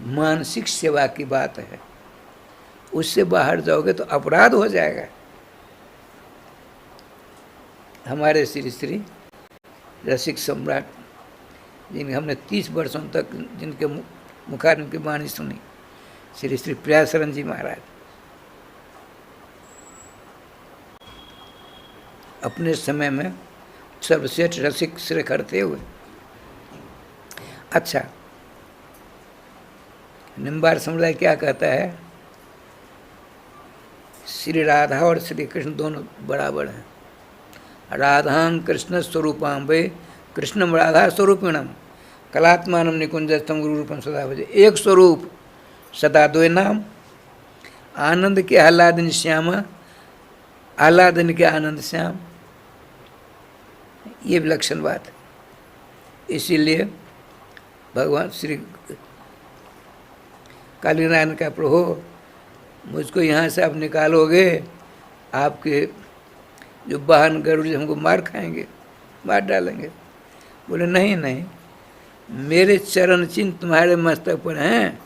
S3: मानसिक सेवा की बात है, उससे बाहर जाओगे तो अपराध हो जाएगा। हमारे श्री श्री रसिक सम्राट जिनके हमने 30 वर्षों तक जिनके मुखारविंद की वाणी सुनी, श्री श्री प्रियाशरण जी महाराज अपने समय में सर्वश्रेष्ठ रसिक श्रेय करते हुए। अच्छा, निम्बार समुदाय क्या कहता है? श्री राधा और श्री कृष्ण दोनों बराबर हैं। राधां कृष्ण स्वरूपां वे कृष्णम राधा स्वरूपिणम कलात्मानम निकुंजस्तम गुरु रूपम सदा भजे। एक स्वरूप सदा दो नाम, आनंद के आह्लादन श्याम, आह्लादन के आनंद श्याम, ये विलक्षण बात है। इसीलिए भगवान श्री कालीनारायण का प्रभु मुझको यहाँ से आप निकालोगे, आपके जो वाहन गरुड़ हमको मार खाएंगे, मार डालेंगे। बोले नहीं नहीं, मेरे चरण चिन्ह तुम्हारे मस्तक पर हैं,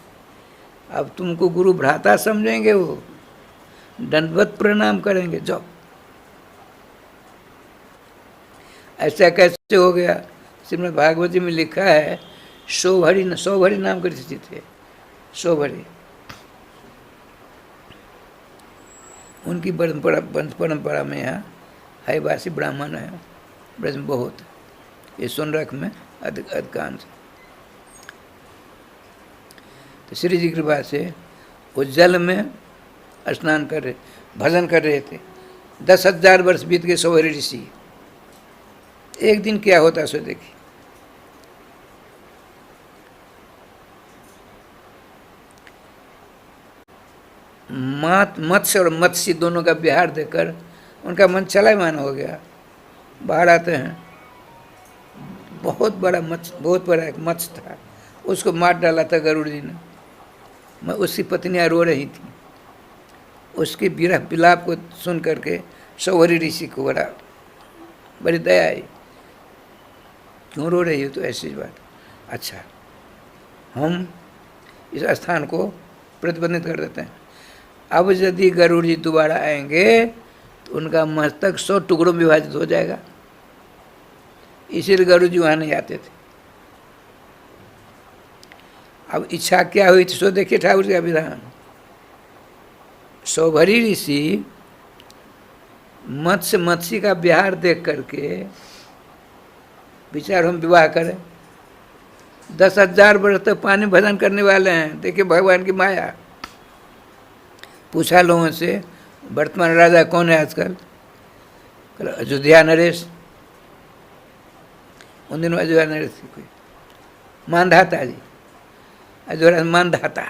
S3: अब तुमको गुरु भ्राता समझेंगे, वो दंडवत प्रणाम करेंगे, जाओ। ऐसा कैसे हो गया? श्रीमद् भागवत जी में लिखा है, शोभरी नाम के ऋषि थे, शोभरी। उनकी वंश परंपरा में यहाँ हैवासी ब्राह्मण है, ब्रज में बहुत, ये सोनरख में अधिकांश। तो श्री जी की कृपा से वो जल में स्नान कर रहे, भजन कर रहे थे। 10,000 वर्ष बीत गए शोभरी ऋषि। एक दिन क्या होता सो देखिए। मत्स्य और मत्स्य दोनों का विहार देखकर उनका मन चलायमान हो गया। बाहर आते हैं, बहुत बड़ा एक मत्स्य था, उसको मार डाला था गरुड़ जी ने। मैं उसकी पत्नियां रो रही थी, उसके विरह विलाप को सुन करके शोभरी ऋषि को बड़ी दया आई। क्यों रो रही हो? तो ऐसी बात। अच्छा, हम इस स्थान को प्रतिबंधित कर देते हैं। अब यदि गरुड़ जी दोबारा आएंगे तो उनका मस्तक 100 टुकड़ों में विभाजित हो जाएगा। इसीलिए गरुड़ जी वहाँ नहीं आते थे। अब इच्छा क्या हुई थी सो देखिए ठाकुर जी का विधान। शोभरी ऋषि मत्स्य का विहार देख करके विचार हम विवाह करें। 10,000 वर्ष तक पानी भजन करने वाले हैं। देखिए भगवान की माया। पूछा लोगों से, वर्तमान राजा कौन है आजकल? अयोध्या नरेश। उन दिनों अयोध्या नरेश थी कोई, मानधाता जी, अयोध्या मानधाता।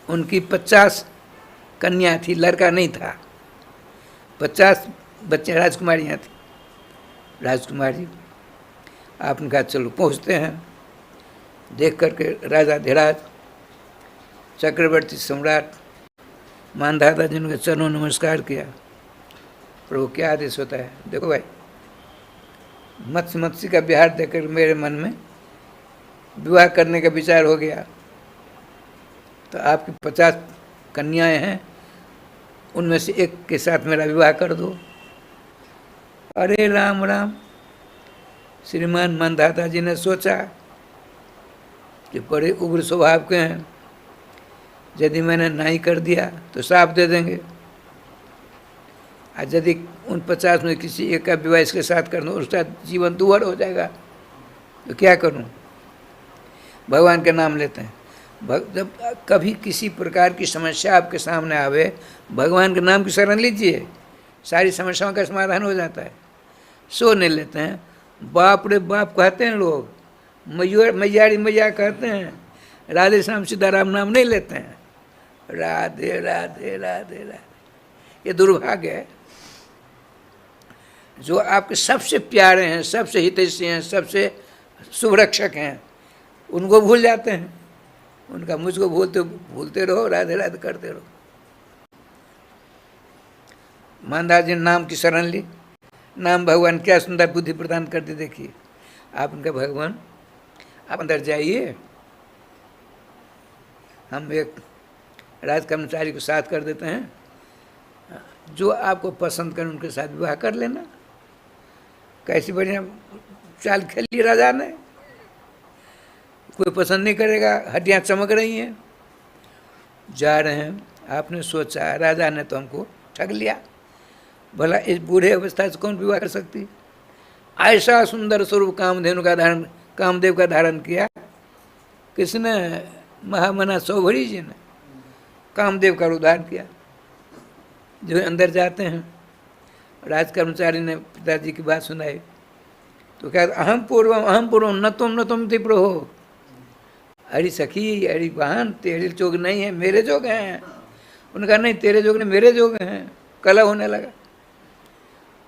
S3: उनकी 50 कन्या थी, लड़का नहीं था। 50 बच्चे राजकुमारियाँ थी, राजकुमारी। आपने कहा चलो पहुँचते हैं। देख करके राजा धीराज, चक्रवर्ती सम्राट मानधाता जी ने चरणों नमस्कार किया। प्रभु क्या आदेश होता है? देखो भाई, मत्स्य का विहार देखकर मेरे मन में विवाह करने का विचार हो गया। तो आपकी 50 कन्याएं हैं, उनमें से एक के साथ मेरा विवाह कर दो। अरे राम राम। श्रीमान मानधाता जी ने सोचा कि बड़े उग्र स्वभाव के हैं, यदि मैंने नहीं कर दिया तो साफ दे देंगे, और यदि उन 50 में किसी एक का विवाह इसके साथ कर दूँ, उसका जीवन दुहर हो जाएगा। तो क्या करूं? भगवान का नाम लेते हैं। जब कभी किसी प्रकार की समस्या आपके सामने आवे, भगवान के नाम की शरण लीजिए, सारी समस्याओं का समाधान हो जाता है। सो नहीं लेते हैं, बाप रे बाप कहते हैं लोग, मैयारी मैया कहते हैं, राधे श्याम सीताराम नाम नहीं लेते हैं। राधे राधे राधे राधे, ये दुर्भाग्य है। जो आपके सबसे प्यारे हैं, सबसे हितैषी हैं, सबसे शुभरक्षक हैं, उनको भूल जाते हैं। उनका मुझको भूलते रहो, राधे राधे करते रहो। मानदास जी ने नाम की शरण ली, नाम भगवान क्या सुंदर बुद्धि प्रदान करते। देखिए आप उनका भगवान, आप अंदर जाइए, हम एक राज कर्मचारी को साथ कर देते हैं, जो आपको पसंद करें उनके साथ विवाह कर लेना। कैसी बढ़िया चाल खेली राजा ने। कोई पसंद नहीं करेगा, हड्डियां चमक रही हैं, जा रहे हैं, आपने सोचा राजा ने तो हमको ठग लिया, भला इस बूढ़े अवस्था से कौन विवाह कर सकती। ऐसा सुंदर स्वरूप कामदेव का धारण किया किसने? महामना सौभरी जी ने कामदेव का उद्धार किया। जो अंदर जाते हैं, राज कर्मचारी ने पिताजी की बात सुनाई तो क्या, अहम पूर्वम न तुम तिप्रो हो। अरे सखी, अरे बहन, तेरे जोग नहीं है, मेरे जोग हैं। उनका नहीं, तेरे जोग नहीं, मेरे जोग हैं। कलह होने लगा।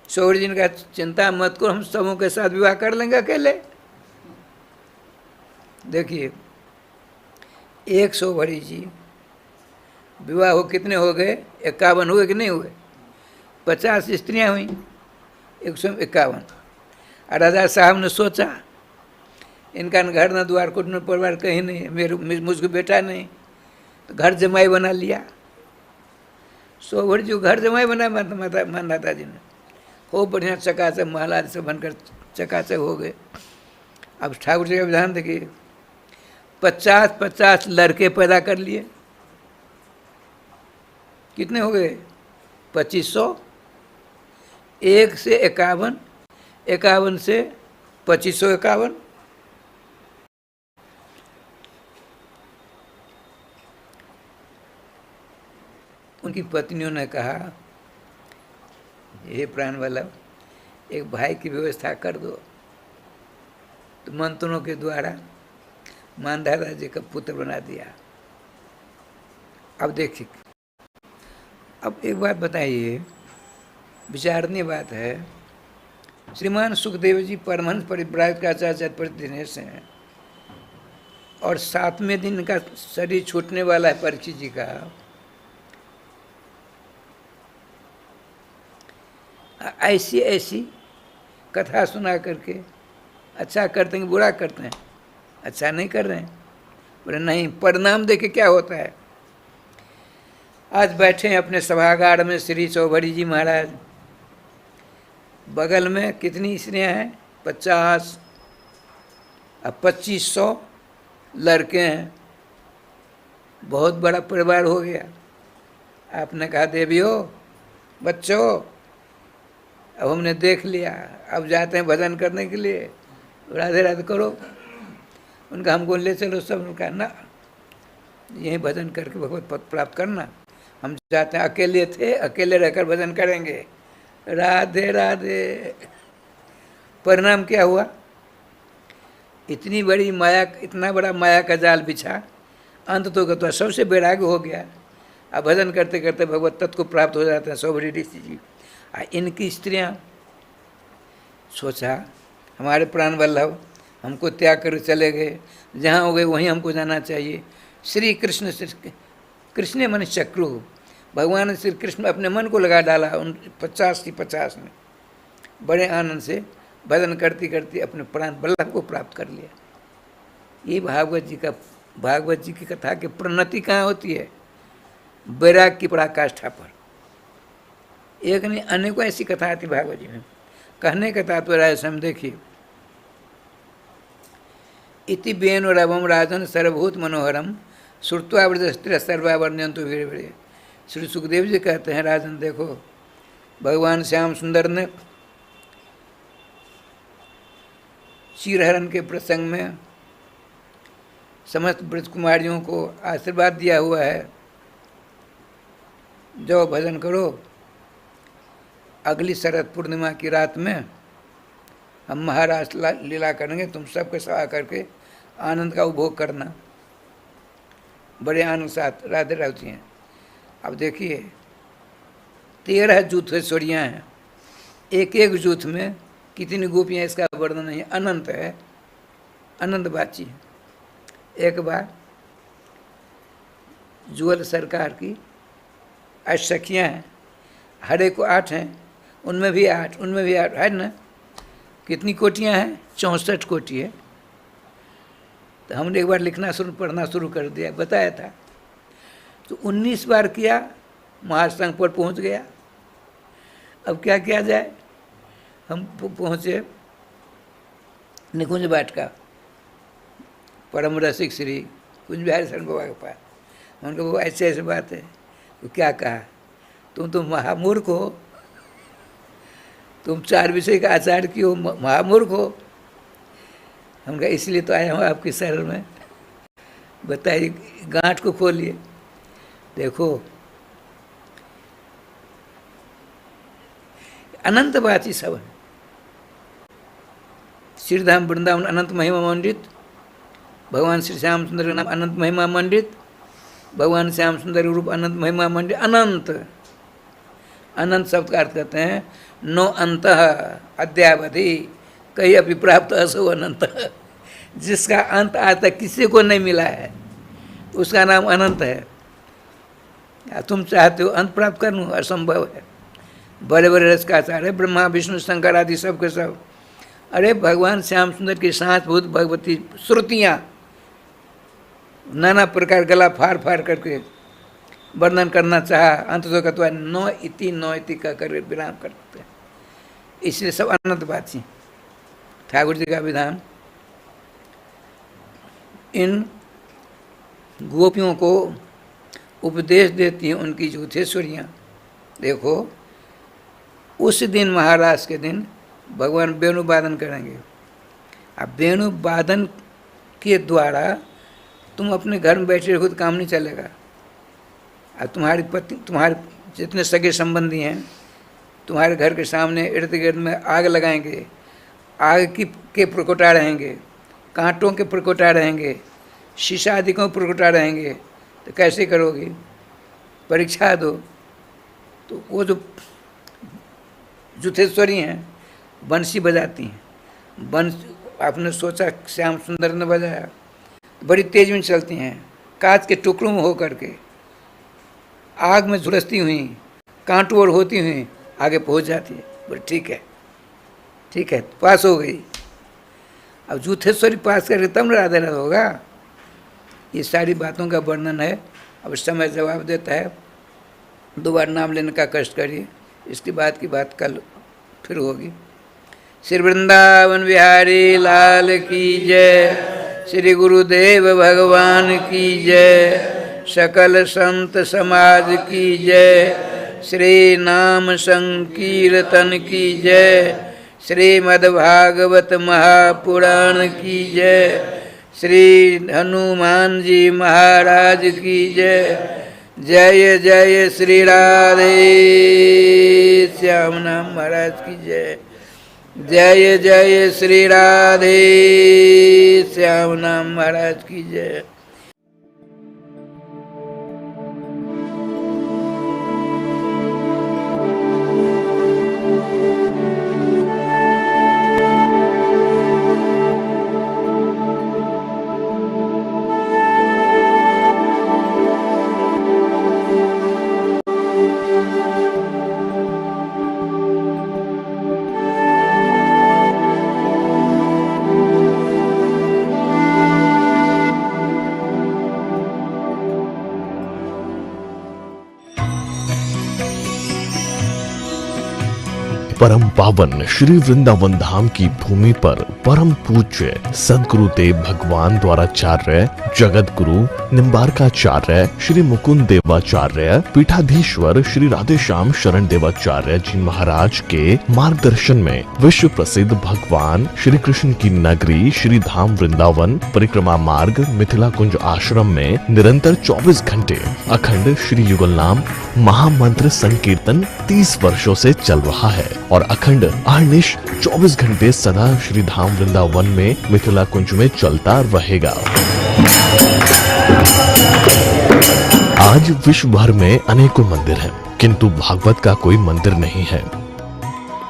S3: सौभरी जी ने कहा चिंता मत करो, हम सबों के साथ विवाह कर लेंगे अकेले। देखिए 100 जी विवाह हो, कितने हो गए? 51 हुए कि नहीं हुए? 50 स्त्रियां हुई, 151। और राजा साहब ने सोचा इनका न घर न द्वार कुछ न परिवार कहीं नहीं है, मुझको बेटा नहीं, तो घर जमाई बना लिया। सौभरी जी घर जमाई बना माता जी ने, खूब बढ़िया चकाचक महाराज से बनकर चकाचक हो गए। अब ठाकुर जी का विधान देखिए, 50-50 लड़के पैदा कर लिए। कितने हो गए? 2500। 1 से 51, 51 से 2551। उनकी पत्नियों ने कहा हे प्राण वल्लभ, एक भाई की व्यवस्था कर दो। तो मंत्रों के द्वारा मानधाता जी का पुत्र बना दिया। अब देखिए, अब एक बात बताइए, विचारणीय बात है। श्रीमान सुखदेव जी परमहंस परिव्राजकाचार्य प्रतिदिनेश हैं, और 7वें दिन का शरीर छूटने वाला है परीक्षित जी का। ऐसी ऐसी कथा सुना करके अच्छा करते हैं, बुरा करते हैं? अच्छा नहीं कर रहे हैं। बोले नहीं, परिणाम देखे क्या होता है। आज बैठे हैं अपने सभागार में श्री सौभरी जी महाराज, बगल में कितनी स्त्रियां हैं? 50। अब 2500 लड़के हैं, बहुत बड़ा परिवार हो गया। आपने कहा देवियों, बच्चों, अब हमने देख लिया, अब जाते हैं भजन करने के लिए, राधे राधे करो। उनका हमको ले चलो सब। उनका ना, यही भजन करके भगवत पद प्राप्त करना। हम जाते हैं, अकेले थे, अकेले रहकर भजन करेंगे। राधे राधे। परिणाम क्या हुआ? इतनी बड़ी माया, इतना बड़ा माया का जाल बिछा, अंत तो सबसे वैराग्य हो गया। अब भजन करते करते भगवत तत्व को प्राप्त हो जाते हैं सौभरी ऋषि जी। इनकी स्त्रियां सोचा हमारे प्राण वल्लभ हमको त्याग कर चले गए, जहाँ हो गए वहीं हमको जाना चाहिए। श्री कृष्ण, कृष्ण मन चक्रु, भगवान श्री कृष्ण अपने मन को लगा डाला उन 50 में। बड़े आनंद से भजन करती करती अपने प्राण वल्लभ को प्राप्त कर लिया। ये भागवत जी की कथा की प्रणति कहाँ होती है? वैराग्य की पराकाष्ठा पर। एक नहीं, अनेकों ऐसी कथा आती भागवत जी में। कहने का तात्पर्य ऐसा हम देखिए, इति बेनो रवम राजन सर्वभूत मनोहरम श्रुत्वा व्रजस्त्र सर्वावर्ण्यंतु वीर। श्री सुखदेव जी कहते हैं, राजन देखो, भगवान श्याम सुंदर ने चीरहरण के प्रसंग में समस्त ब्रज कुमारियों को आशीर्वाद दिया हुआ है, जाओ भजन करो। अगली शरद पूर्णिमा की रात में हम महाराज लीला करेंगे, तुम सबके सेवा करके आनंद का उपभोग करना। बड़े आनंद साथ राधे रहती हैं। अब देखिए 13 जूथेश्वरियाँ हैं, एक एक जूथ में कितनी गोपियाँ, इसका वर्णन नहीं, अनंत है, अनंत बाची है। एक बार जुअल सरकार की 8 सखियाँ हैं, हर एक को 8 हैं, उनमें भी 8, उनमें भी 8 है ना। कितनी कोटियाँ हैं? 64 कोटि है। तो हमने एक बार लिखना पढ़ना शुरू कर दिया, बताया था। तो 19 बार किया, महासंघ पर पहुंच गया। अब क्या किया जाए? हम पहुँचे निकुंज वाटिका, परम रसिक श्री कुंज बिहारी शरण बाबा के पास। उनका वो ऐसे ऐसे बात है। तो क्या कहा, तुम तो महामूर्ख हो, तुम 4 विषय का आचार्य की हो, महामूर्ख हो। हम कहा इसलिए तो आया हूँ आपकी शरण में, बताइए, गांठ को खोलिए। देखो अनंत बात ही सब है। श्रीधाम वृंदावन अनंत महिमा मंडित, भगवान श्री श्याम सुंदर का नाम अनंत महिमा मंडित, भगवान श्याम सुंदर रूप अनंत महिमा मंडित। अनंत, अनंत शब्द का अर्थ कहते हैं नो अंत अद्यावधि कहीं अभी प्राप्त असो अनंत। जिसका अंत आज तक किसी को नहीं मिला है उसका नाम अनंत है। तुम चाहते हो अंत प्राप्त करूँ, असंभव है। बड़े बड़े रस का आचार्य ब्रह्मा विष्णु शंकर आदि सब के सब, अरे भगवान श्याम सुंदर की सांस भूत भगवती श्रुतियाँ नाना प्रकार गला फाड़ फाड़ करके वर्णन करना चाहा, अंत तो कहते नो इति का कर विराम करते हैं। इसलिए सब अनंत बात ही। ठाकुर जी का विधान, इन गोपियों को उपदेश देती हैं उनकी जूथेश्वरियाँ। देखो उस दिन महाराज के दिन भगवान वेणु वादन करेंगे। अब वेणु वादन के द्वारा तुम अपने घर में बैठे रहो तो काम नहीं चलेगा। अब तुम्हारी पत्नी, तुम्हारे जितने सगे संबंधी हैं, तुम्हारे घर के सामने इर्द गिर्द में आग लगाएंगे, आग के प्रकोटा रहेंगे, कांटों के प्रकोटा रहेंगे, शीशा आदि को प्रकोटा रहेंगे, तो कैसे करोगी? परीक्षा दो। तो वो जो जुथेश्वरी हैं बंसी बजाती हैं। आपने सोचा श्याम सुंदर ने बजाया, बड़ी तेज में चलती हैं, कांच के टुकड़ों में हो करके आग में झुलसती हुई, कांटों और होती हुई आगे पहुंच जाती है। बोले ठीक है, ठीक है, पास हो गई। अब जूथेश्वरी पास करके तब राधे राधा होगा। ये सारी बातों का वर्णन है। अब समय जवाब देता है। 2 बार नाम लेने का कष्ट करिए, इसके बाद की बात कल फिर होगी। श्री वृंदावन बिहारी लाल की जय, श्री गुरुदेव भगवान की जय, सकल संत समाज की जय, श्री नाम संकीर्तन की जय, श्रीमद्भागवत महापुराण की जय, श्री हनुमान जी महाराज की जय। जय जय श्री राधे श्याम नाम महाराज की जय। जय जय श्री राधे श्याम नाम महाराज की जय।
S1: परम पावन श्री वृंदावन धाम की भूमि पर परम पूज्य सदगुरुदेव भगवान द्वाराचार्य जगत गुरु निम्बारकाचार्य श्री मुकुंद देवाचार्य पीठाधीश्वर श्री राधेश्याम शरण देवाचार्य जी महाराज के मार्गदर्शन में विश्व प्रसिद्ध भगवान श्री कृष्ण की नगरी श्री धाम वृंदावन परिक्रमा मार्ग मिथिला कुंज आश्रम में निरंतर 24 घंटे अखंड श्री युगल नाम महामंत्र संकीर्तन 30 वर्षों से चल रहा है और अखंड अहर्निश 24 घंटे सदा श्री धाम वृंदावन में मिथिला कुंज में चलता रहेगा। आज विश्व भर में अनेकों मंदिर हैं, किंतु भागवत का कोई मंदिर नहीं है।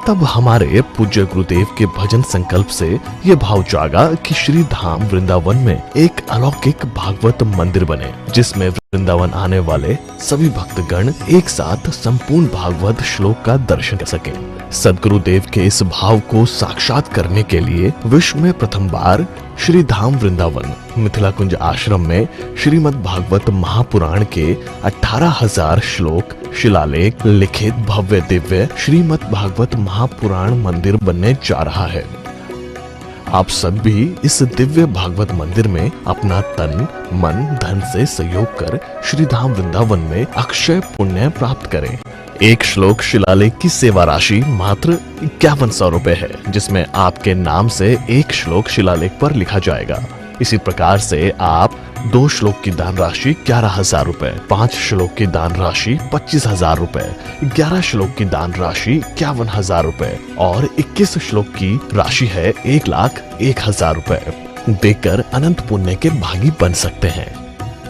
S1: तब हमारे पूज्य गुरुदेव के भजन संकल्प से ये भाव जागा कि श्री धाम वृंदावन में एक अलौकिक भागवत मंदिर बने, जिसमें वृंदावन आने वाले सभी भक्तगण एक साथ संपूर्ण भागवत श्लोक का दर्शन कर सकें। सदगुरुदेव के इस भाव को साक्षात करने के लिए विश्व में प्रथम बार श्री धाम वृंदावन मिथिला कुंज आश्रम में श्रीमद् भागवत महापुराण के 18,000 श्लोक शिलालेख लिखित भव्य दिव्य श्रीमद् भागवत महापुराण मंदिर बनने जा रहा है। आप सब भी इस दिव्य भागवत मंदिर में अपना तन मन धन से सहयोग कर श्री धाम वृंदावन में अक्षय पुण्य प्राप्त करें। एक श्लोक शिलालेख की सेवा राशि मात्र 5100 रुपए है, जिसमें आपके नाम से एक श्लोक शिलालेख पर लिखा जाएगा। इसी प्रकार से आप 2 श्लोक की दान राशि 11,000 रुपए, 5 श्लोक की दान राशि 25,000 रुपए, 11 श्लोक की दान राशि 51,000 रुपए और 21 श्लोक की राशि है 1,01,000 रुपए देकर अनंत पुण्य के भागी बन सकते हैं।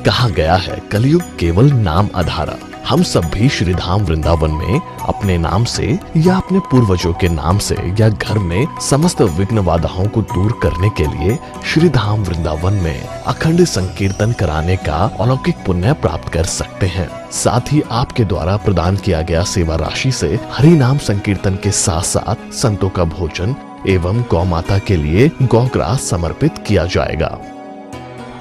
S1: कहा गया है कलयुग केवल नाम आधारा। हम सब भी श्री धाम वृंदावन में अपने नाम से या अपने पूर्वजों के नाम से या घर में समस्त विघ्न बाधाओं को दूर करने के लिए श्री धाम वृंदावन में अखंड संकीर्तन कराने का अलौकिक पुण्य प्राप्त कर सकते हैं। साथ ही आपके द्वारा प्रदान किया गया सेवा राशि से हरि नाम संकीर्तन के साथ साथ संतों का भोजन एवं गौ माता के लिए गौग्रास समर्पित किया जाएगा।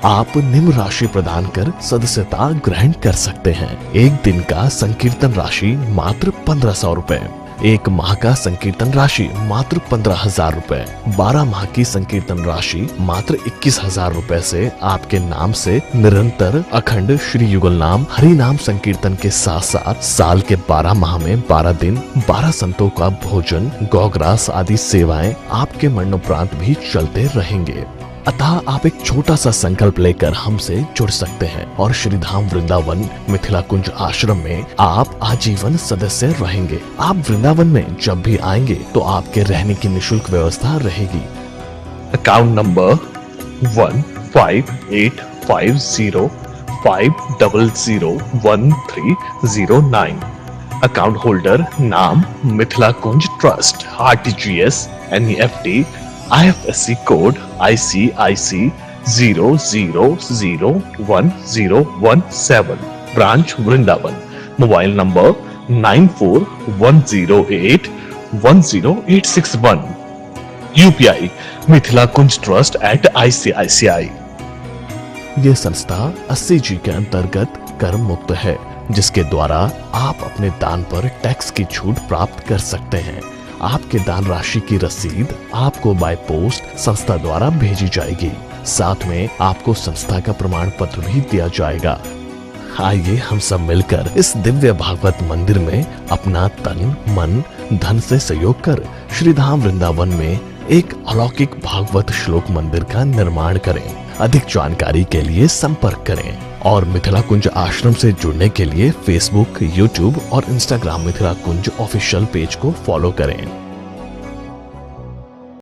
S1: आप निम्न राशि प्रदान कर सदस्यता ग्रहण कर सकते हैं। एक दिन का संकीर्तन राशि मात्र 1500 रुपए, एक माह का संकीर्तन राशि मात्र 15,000 रुपए, 12 माह की संकीर्तन राशि मात्र 21,000 रुपए से आपके नाम से निरंतर अखंड श्री युगल नाम हरि नाम संकीर्तन के साथ साथ साल के 12 माह में 12 दिन 12 संतों का भोजन गौग्रास आदि सेवाएं आपके मरणोपरांत भी चलते रहेंगे। अतः आप एक छोटा सा संकल्प लेकर हमसे जुड़ सकते हैं और श्री धाम वृंदावन मिथिला कुंज आश्रम में आप आजीवन सदस्य रहेंगे। आप वृंदावन में जब भी आएंगे तो आपके रहने की निशुल्क व्यवस्था रहेगी।
S2: Account number 158505001309। अकाउंट होल्डर नाम Mithila Kunj trust, RTGS, NEFT, IFSC code ICIC 00011017। Branch Vrindavan. Mobile number 9410810861। UPI Mithila Kunj trust @ICICI।
S1: ये संस्था 80G के अंतर्गत कर मुक्त है, जिसके द्वारा आप अपने दान पर टैक्स की छूट प्राप्त कर सकते हैं। आपके दान राशि की रसीद आपको बाय पोस्ट संस्था द्वारा भेजी जाएगी। साथ में आपको संस्था का प्रमाण पत्र भी दिया जाएगा। आइए हम सब मिलकर इस दिव्य भागवत मंदिर में अपना तन मन धन से सहयोग कर श्री धाम वृंदावन में एक अलौकिक भागवत श्लोक मंदिर का निर्माण करें। अधिक जानकारी के लिए संपर्क करें और मिथिला कुंज आश्रम से जुड़ने के लिए फेसबुक, यूट्यूब और इंस्टाग्राम मिथिला कुंज ऑफिशियल पेज को फॉलो करें।